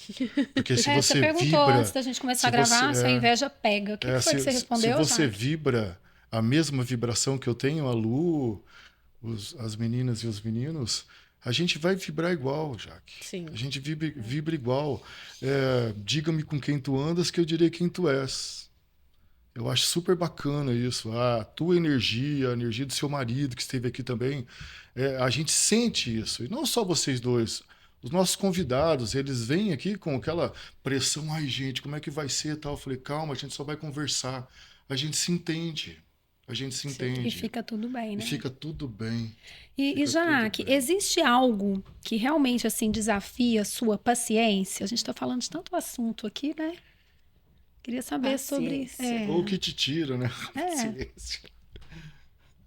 Porque se Você você perguntou vibra... antes da gente começar a gravar se a inveja pega. O que foi que você respondeu, Se você Jaque? vibra a mesma vibração que eu tenho, a Lu, as meninas e os meninos, a gente vai vibrar igual, Jaque. Sim. A gente vibra igual. Diga-me com quem tu andas que eu direi quem tu és. Eu acho super bacana isso. A tua energia, a energia do seu marido que esteve aqui também, a gente sente isso. E não só vocês dois. Os nossos convidados, eles vêm aqui com aquela pressão. Ai, gente, como é que vai ser? Tal. Eu falei, calma, a gente só vai conversar. A gente se entende. A gente se entende. E fica tudo bem, né? E fica tudo bem. E Jaque, existe algo que realmente assim desafia a sua paciência? A gente está falando de tanto assunto aqui, né? Queria saber sobre Ou que te tira, né? Paciência.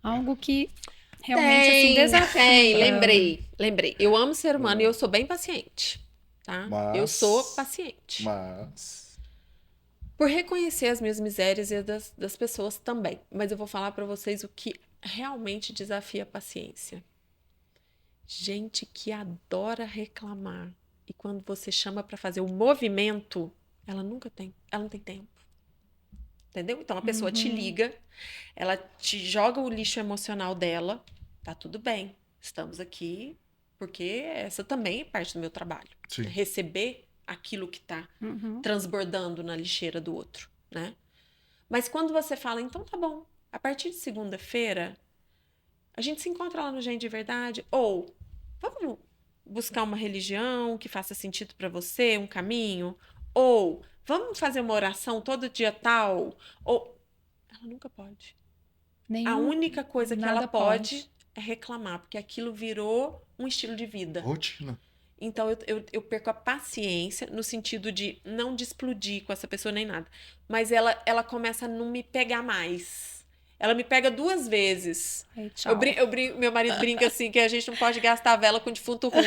Algo que realmente assim desafia. Lembrei. Eu amo ser humano e eu sou bem paciente, tá? Eu sou paciente. Por reconhecer as minhas misérias e as das pessoas também. Mas eu vou falar para vocês o que realmente desafia a paciência. Gente que adora reclamar. E quando você chama para fazer o movimento, ela não tem tempo. Entendeu? Então a pessoa te liga, ela te joga o lixo emocional dela, tá tudo bem, estamos aqui, porque essa também é parte do meu trabalho. Sim. Receber aquilo que tá transbordando na lixeira do outro, né? Mas quando você fala, então tá bom, a partir de segunda-feira, a gente se encontra lá no Gente de Verdade, ou vamos buscar uma religião que faça sentido para você, um caminho, ou vamos fazer uma oração todo dia tal, ou ela nunca pode. A única coisa que ela pode é reclamar, porque aquilo virou um estilo de vida. Rotina. Então eu perco a paciência no sentido de não de explodir com essa pessoa nem nada, mas ela começa a não me pegar mais. Ela me pega 2 vezes. Aí, tchau. Meu marido brinca assim que a gente não pode gastar a vela com defunto ruim.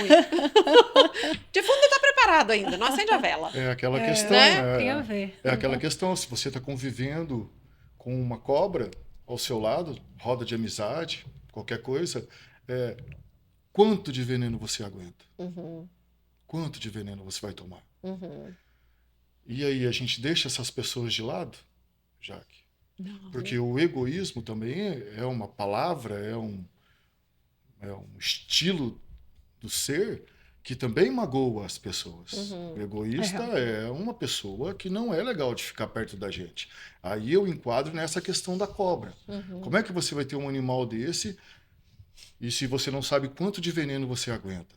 Defunto não tá preparado ainda, não acende a vela. É aquela questão, né? Tem a ver. É aquela questão, se você está convivendo com uma cobra ao seu lado, roda de amizade, qualquer coisa, quanto de veneno você aguenta? Quanto de veneno você vai tomar? E aí a gente deixa essas pessoas de lado, Jaque? Não. Porque o egoísmo também é uma palavra, é um estilo do ser que também magoa as pessoas. O egoísta é uma pessoa que não é legal de ficar perto da gente. Aí eu enquadro nessa questão da cobra. Como é que você vai ter um animal desse e se você não sabe quanto de veneno você aguenta?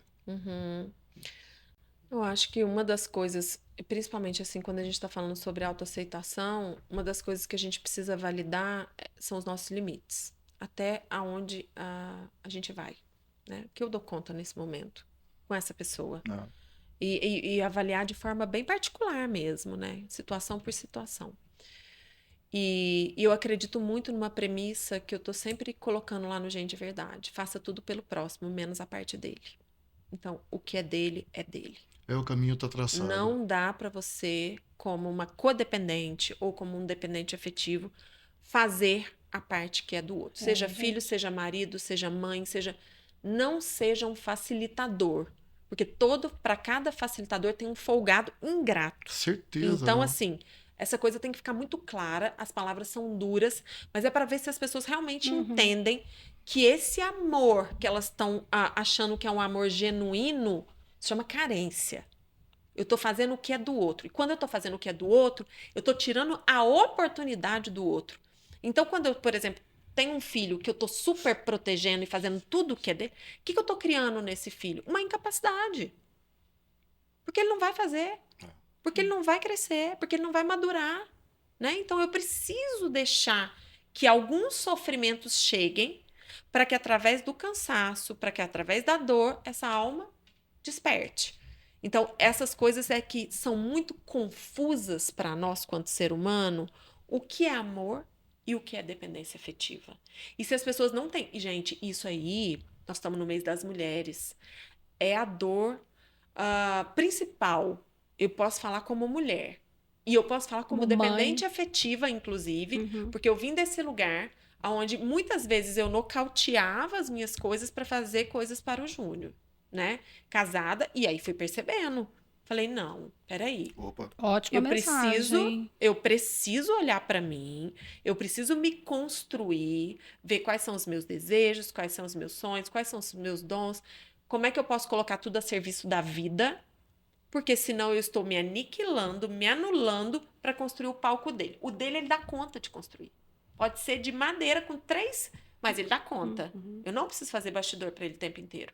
Eu acho que uma das coisas, principalmente assim, quando a gente está falando sobre autoaceitação, uma das coisas que a gente precisa validar são os nossos limites. Até aonde a gente vai, né? O que eu dou conta nesse momento com essa pessoa. E avaliar de forma bem particular mesmo, né? Situação por situação. E eu acredito muito numa premissa que eu tô sempre colocando lá no Gente de Verdade. Faça tudo pelo próximo, menos a parte dele. Então, o que é dele, é dele. O caminho está traçado. Não dá para você como uma codependente ou como um dependente afetivo, fazer a parte que é do outro. Seja filho, seja marido, seja mãe, não seja um facilitador. Porque para cada facilitador tem um folgado ingrato. Certeza. Então, né? assim, essa coisa tem que ficar muito clara, as palavras são duras, mas é para ver se as pessoas realmente entendem que esse amor que elas estão achando que é um amor genuíno se chama carência. Eu tô fazendo o que é do outro. E quando eu tô fazendo o que é do outro, eu tô tirando a oportunidade do outro. Então, quando eu, por exemplo, tenho um filho que eu tô super protegendo e fazendo tudo o que é dele, o que eu tô criando nesse filho? Uma incapacidade. Porque ele não vai fazer. Porque ele não vai crescer. Porque ele não vai madurar. Né? Então, eu preciso deixar que alguns sofrimentos cheguem para que, através do cansaço, para que, através da dor, essa alma desperte. Então, essas coisas é que são muito confusas para nós, quanto ser humano, o que é amor e o que é dependência afetiva. E se as pessoas não têm... E, gente, isso aí, nós estamos no mês das mulheres, é a dor principal. Eu posso falar como mulher. E eu posso falar como dependente afetiva, inclusive, porque eu vim desse lugar onde muitas vezes eu nocauteava as minhas coisas para fazer coisas para o Júnior. Né? Casada, e aí fui percebendo. Falei, não, peraí. Opa. Ótima mensagem. Eu preciso olhar para mim, eu preciso me construir, ver quais são os meus desejos, quais são os meus sonhos, quais são os meus dons, como é que eu posso colocar tudo a serviço da vida, porque senão eu estou me aniquilando, me anulando para construir o palco dele. O dele, ele dá conta de construir. Pode ser de madeira com 3, mas ele dá conta. Eu não preciso fazer bastidor para ele o tempo inteiro.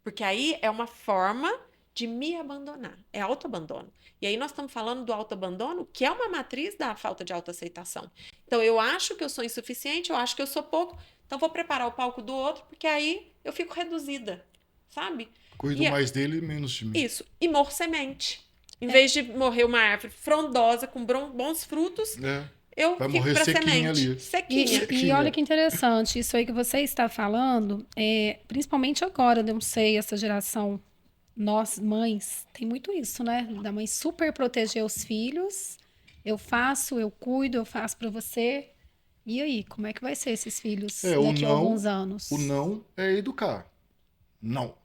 Porque aí é uma forma de me abandonar. É autoabandono. E aí nós estamos falando do autoabandono, que é uma matriz da falta de autoaceitação. Então, eu acho que eu sou insuficiente, eu acho que eu sou pouco, então vou preparar o palco do outro, porque aí eu fico reduzida, sabe? Cuido mais dele e menos de mim. Isso. E morro semente. Em vez de morrer uma árvore frondosa, com bons frutos... Eu vai fico morrer pra sequinha semente. ali. Sequinha. E olha que interessante, isso aí que você está falando, principalmente agora, eu não sei, essa geração, nós mães, tem muito isso, né? Da mãe super proteger os filhos, eu faço, eu cuido, eu faço para você. E aí, como é que vai ser esses filhos daqui a alguns anos? O não é educar. Não.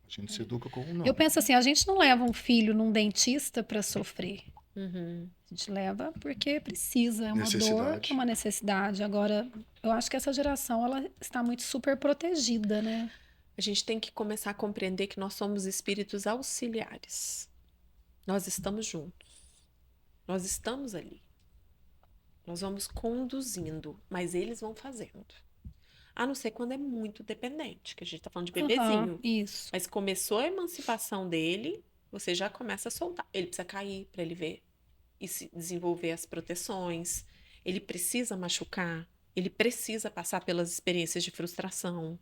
A gente se educa com o não. Eu penso assim, a gente não leva um filho num dentista para sofrer. A gente leva porque precisa, é uma dor, que é uma necessidade. Agora, eu acho que essa geração ela está muito super protegida, né? A gente tem que começar a compreender que nós somos espíritos auxiliares. Nós estamos juntos. Nós estamos ali. Nós vamos conduzindo, mas eles vão fazendo. A não ser quando é muito dependente, que a gente está falando de bebezinho. Isso. Mas começou a emancipação dele, você já começa a soltar. Ele precisa cair para ele ver e se desenvolver as proteções. Ele precisa machucar. Ele precisa passar pelas experiências de frustração.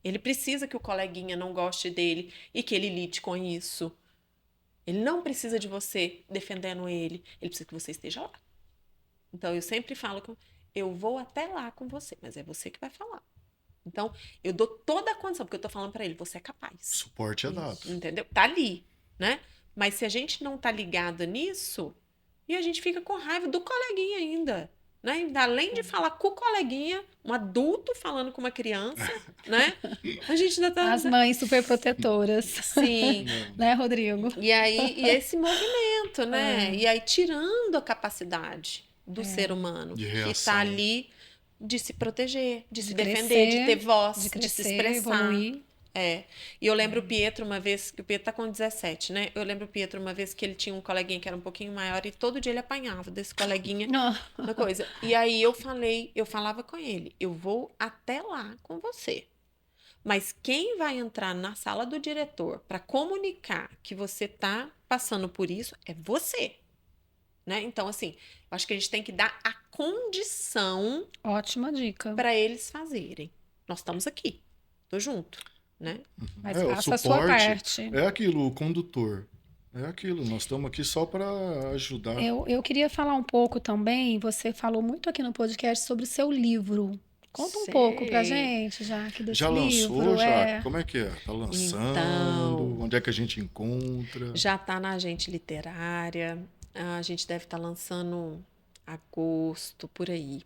Ele precisa que o coleguinha não goste dele e que ele lide com isso. Ele não precisa de você defendendo ele. Ele precisa que você esteja lá. Então, eu sempre falo que eu vou até lá com você, mas é você que vai falar. Então, eu dou toda a condição, porque eu tô falando para ele, você é capaz. Suporte é dado. Entendeu? Tá ali, né? Mas se a gente não tá ligada nisso, e a gente fica com raiva do coleguinha ainda, né? Além de falar com o coleguinha, um adulto falando com uma criança, né? A gente ainda tá... As mães super protetoras. Sim. Né, Rodrigo? E aí, esse movimento, né? E aí, tirando a capacidade do ser humano de que tá ali de se proteger, de se defender, crescer, de ter voz, de crescer, se expressar. evoluir. E eu lembro o Pietro uma vez, que o Pietro tá com 17, né? Eu lembro o Pietro uma vez que ele tinha um coleguinha que era um pouquinho maior e todo dia ele apanhava desse coleguinha, uma coisa. E aí eu falava com ele, eu vou até lá com você. Mas quem vai entrar na sala do diretor para comunicar que você tá passando por isso é você. Né? Então, assim, eu acho que a gente tem que dar a condição... Ótima dica. ...para eles fazerem. Nós estamos aqui. Tô junto. Né? Mas faça a sua parte. É aquilo, o condutor. É aquilo, nós estamos aqui só para ajudar. Eu queria falar um pouco também, você falou muito aqui no podcast sobre o seu livro. Conta um pouco pra gente, Jaque, desse livro. Já lançou, Jaque? Como é que é? Tá lançando? Então, onde é que a gente encontra? Já tá na Agente Literária. A gente deve estar lançando agosto, por aí.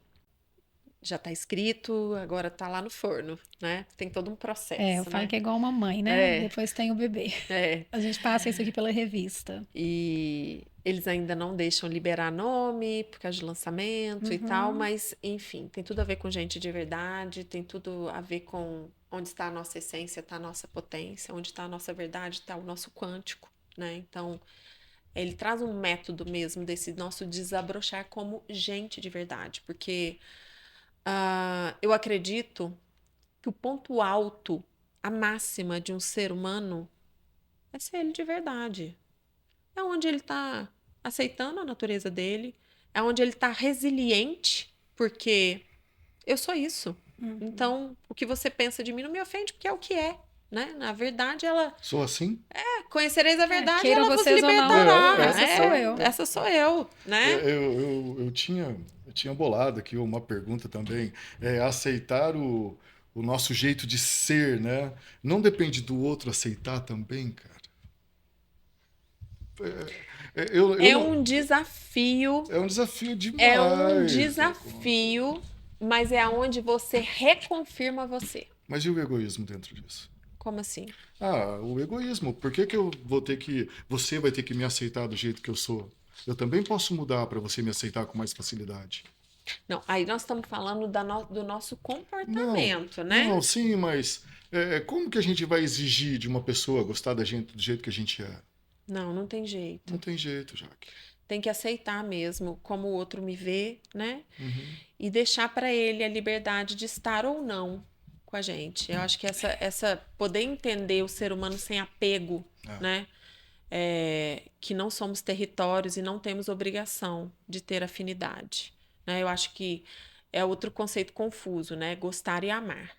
Já está escrito, agora está lá no forno, né? Tem todo um processo, Eu falo né? que é igual uma mãe, né? É, Depois tem o bebê. é. A gente passa isso aqui pela revista. E eles ainda não deixam liberar nome por causa de lançamento e tal, mas enfim, tem tudo a ver com gente de verdade, tem tudo a ver com onde está a nossa essência, está a nossa potência, onde está a nossa verdade, está o nosso quântico, né? Então, ele traz um método mesmo desse nosso desabrochar como gente de verdade, porque eu acredito que o ponto alto, a máxima de um ser humano é ser ele de verdade. É onde ele está aceitando a natureza dele, é onde ele está resiliente, porque eu sou isso. Então, o que você pensa de mim não me ofende, porque é o que é, né? Na verdade, ela Sou assim? conhecereis a verdade e Queiram ela vos vocês ou não, libertará. essa sou eu. Essa sou eu, né? Eu tinha bolado aqui uma pergunta também. Aceitar o nosso jeito de ser, né? Não depende do outro aceitar também, cara. Eu É não, um desafio, é um desafio é um demais da conta. desafio, mas é onde você reconfirma você. Mas e o egoísmo dentro disso? Como assim? O egoísmo. Por que que eu vou ter que. Você vai ter que me aceitar do jeito que eu sou? Eu também posso mudar para você me aceitar com mais facilidade. Não, aí nós estamos falando do nosso Não, comportamento, né? não, sim, mas como que a gente vai exigir de uma pessoa gostar da gente do jeito que a gente é? Não, não tem Não jeito. tem jeito, Jaque. Tem que aceitar mesmo como o outro me vê, né? Uhum. E deixar para ele a liberdade de estar ou não com a gente. Eu acho que essa poder entender o ser humano sem apego, É. né? Que não somos territórios e não temos obrigação de ter afinidade, né? Eu acho que é outro conceito confuso, né? Gostar e amar.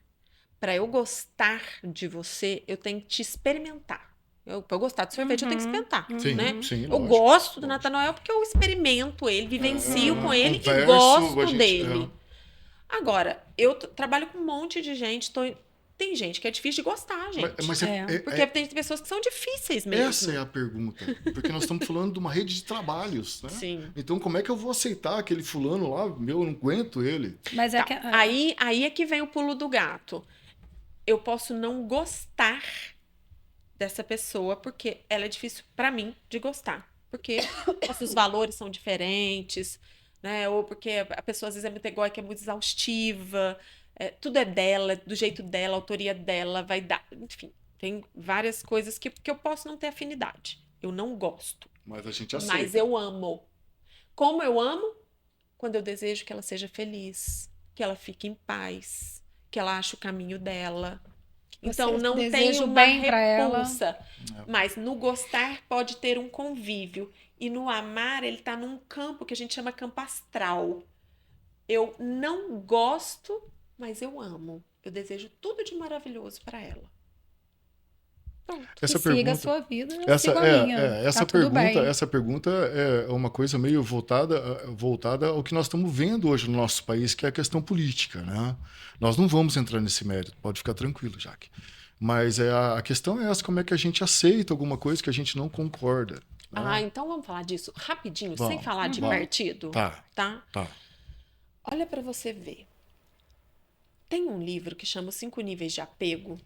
Para eu gostar de você, eu tenho que te experimentar. Para eu gostar de sorvete, eu tenho que experimentar, Sim, né? sim, Eu lógico. gosto do Lógico. Natanael porque eu experimento ele, vivencio com ele e Converso, a gosto gente. dele. Agora, trabalho com um monte de gente. Tem gente que é difícil de gostar, gente. Mas Porque tem pessoas que são difíceis essa mesmo. é a pergunta. Porque nós estamos falando de uma rede de trabalhos, né? Sim. Então, como é que eu vou aceitar aquele fulano lá? Meu, eu não aguento ele. Mas é Tá. que. Aí é que vem o pulo do gato. Eu posso não gostar dessa pessoa porque ela é difícil para mim de gostar. Porque nossos valores são diferentes, né? Ou porque a pessoa às vezes é muito egóica, é muito exaustiva, tudo é dela, do jeito dela, a autoria dela, vai dar. Enfim, tem várias coisas que eu posso não ter afinidade. Eu não gosto, Mas a gente aceita. mas eu amo. Como eu amo? Quando eu desejo que ela seja feliz, que ela fique em paz, que ela ache o caminho dela. Então, Você não tem deseja o uma bem pra ela. repulsa. Mas no gostar pode ter um convívio. E no amar, ele tá num campo que a gente chama campo astral. Eu não gosto, mas eu amo. Eu desejo tudo de maravilhoso para ela. Pronto. Essa Que siga a pergunta, sua vida, eu essa sigo a minha. essa Tá tudo pergunta, bem. essa pergunta é uma coisa meio voltada ao que nós estamos vendo hoje no nosso país, que é a questão política, né? Nós não vamos entrar nesse mérito, pode ficar tranquilo, Jaque. Mas a questão é essa, como é que a gente aceita alguma coisa que a gente não concorda, né? Então vamos falar disso rapidinho, sem Vamos, falar de vamos. partido? Tá. Tá? Olha para você ver. Tem um livro que chama Os 5 Níveis de Apego,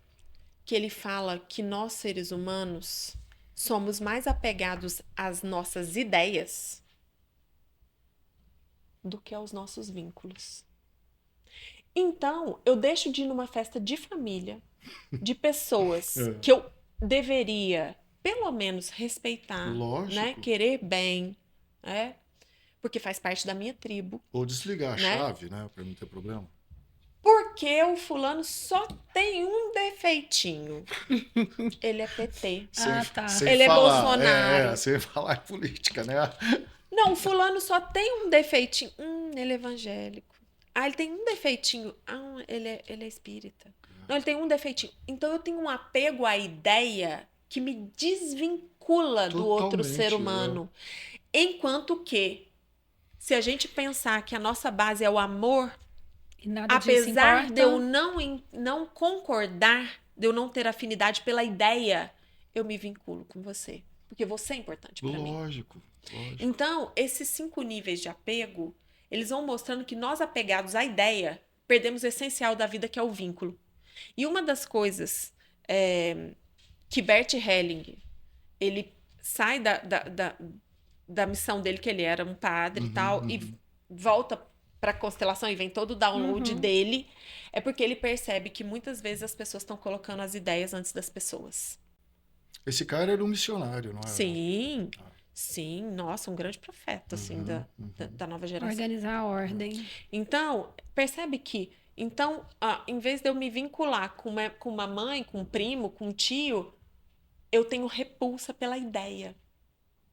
que ele fala que nós, seres humanos, somos mais apegados às nossas ideias do que aos nossos vínculos. Então, eu deixo de ir numa festa de família, de pessoas que eu deveria, pelo menos, respeitar, Lógico. né? Querer bem, né? Porque faz parte da minha tribo. Ou desligar a Né? chave, né? Para não ter problema. Porque o fulano só tem um defeitinho. Ele é PT. Tá. Ele é Bolsonaro. Sem falar em política, né? Não, o fulano só tem um defeitinho. Ele é evangélico. Ele tem um defeitinho. Ele é espírita. Não, ele tem um defeitinho. Então eu tenho um apego à ideia que me desvincula do outro ser humano. Enquanto que, se a gente pensar que a nossa base é o amor, E nada disso apesar importa. de eu não concordar, de eu não ter afinidade pela ideia, eu me vinculo com você. Porque você é importante para mim. Lógico. Lógico. Então, esses 5 níveis de apego, eles vão mostrando que nós, apegados à ideia, perdemos o essencial da vida, que é o vínculo. E uma das coisas que Bert Helling, ele sai da missão dele, que ele era um padre e tal, e volta para a constelação e vem todo o download dele, é porque ele percebe que muitas vezes as pessoas estão colocando as ideias antes das pessoas. Esse cara era um missionário, não era? Sim, sim, nossa, um grande profeta, assim, da nova geração. Organizar a ordem. Então, percebe que, então, em vez de eu me vincular com uma mãe, com um primo, com um tio, eu tenho repulsa pela ideia,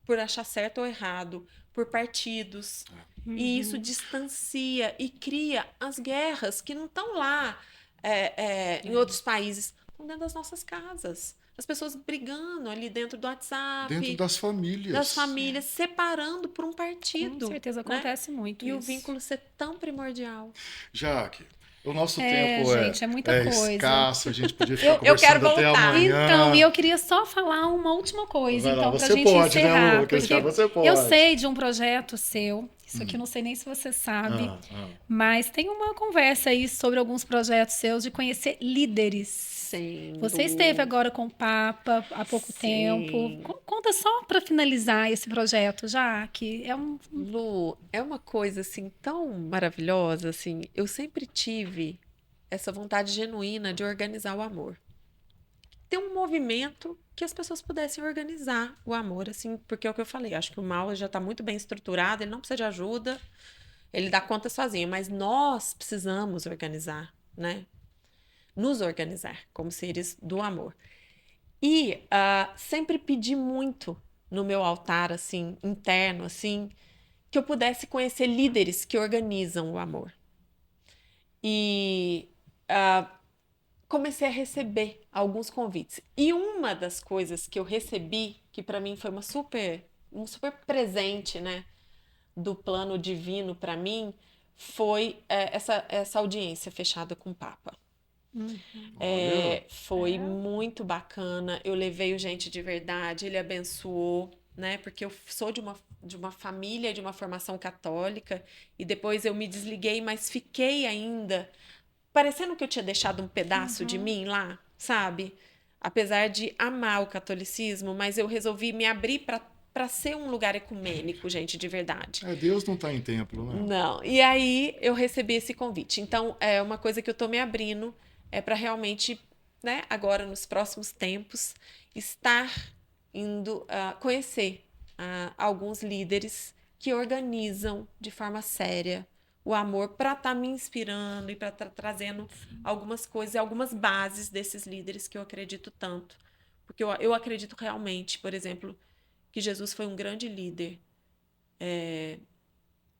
por achar certo ou errado, por partidos. E isso distancia e cria as guerras que não estão lá em outros países, estão dentro das nossas casas. As pessoas brigando ali dentro do WhatsApp. Dentro das famílias. Das famílias, separando por um partido. Com certeza acontece muito E isso. o vínculo ser tão primordial. Jaque, o nosso tempo gente, é muita coisa. escasso, a gente podia ficar Eu quero conversando até voltar. amanhã. Então, e eu queria só falar uma última coisa, Vai lá, então, pra você gente pode, encerrar. né, Lucas? Porque Você pode. eu sei de um projeto seu, isso aqui eu não sei nem se você sabe, mas tem uma conversa aí sobre alguns projetos seus de conhecer líderes. Sim. Você esteve agora com o Papa há pouco tempo. Conta só para finalizar esse projeto, já que é um... Lu, é uma coisa assim tão maravilhosa, assim. Eu sempre tive essa vontade genuína de organizar o amor. Ter um movimento que as pessoas pudessem organizar o amor, assim, porque é o que eu falei, acho que o mal já está muito bem estruturado, ele não precisa de ajuda, ele dá conta sozinho, mas nós precisamos organizar, né? Nos organizar como seres do amor. E sempre pedi muito no meu altar, assim, interno, assim, que eu pudesse conhecer líderes que organizam o amor. E comecei a receber alguns convites. E uma das coisas que eu recebi, que para mim foi um super presente, né, do plano divino para mim, foi essa audiência fechada com o Papa. Foi muito bacana. Eu levei o Gente de Verdade, ele abençoou, né? Porque eu sou de uma família, de uma formação católica, e depois eu me desliguei, mas fiquei ainda parecendo que eu tinha deixado um pedaço de mim lá, sabe? Apesar de amar o catolicismo, mas eu resolvi me abrir para ser um lugar ecumênico, Gente de Verdade. Deus não está em templo, né? Não. E aí eu recebi esse convite. Então, é uma coisa que eu estou me abrindo para realmente, né, agora nos próximos tempos, estar indo conhecer alguns líderes que organizam de forma séria o amor, para estar me inspirando e para estar trazendo algumas coisas, algumas bases desses líderes que eu acredito tanto. Porque eu acredito realmente, por exemplo, que Jesus foi um grande líder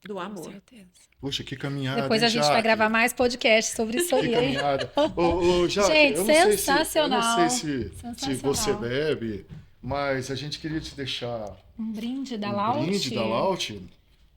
do amor. Com certeza. Puxa, que caminhada. Depois a gente vai gravar mais podcasts sobre isso aí. Que caminhada. Jaque, gente, eu sensacional. não sei se você bebe, mas a gente queria te deixar um brinde da Laut. Laut.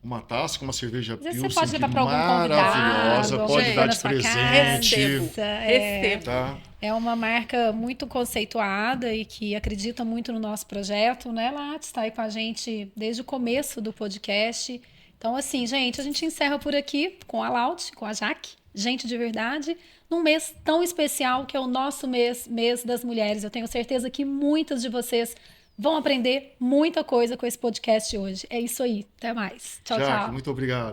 Uma taça com uma cerveja Pilsen, você pode levar para algum maravilhosa, convidado, pode dar de presente. Recebo. Tá? É uma marca muito conceituada e que acredita muito no nosso projeto, né, Laut? Está aí com a gente desde o começo do podcast. Então, assim, gente, a gente encerra por aqui com a Laut, com a Jaque, Gente de Verdade, num mês tão especial que é o nosso mês das mulheres. Eu tenho certeza que muitas de vocês vão aprender muita coisa com esse podcast hoje. É isso aí. Até mais. Tchau, Jaque, tchau. muito obrigado.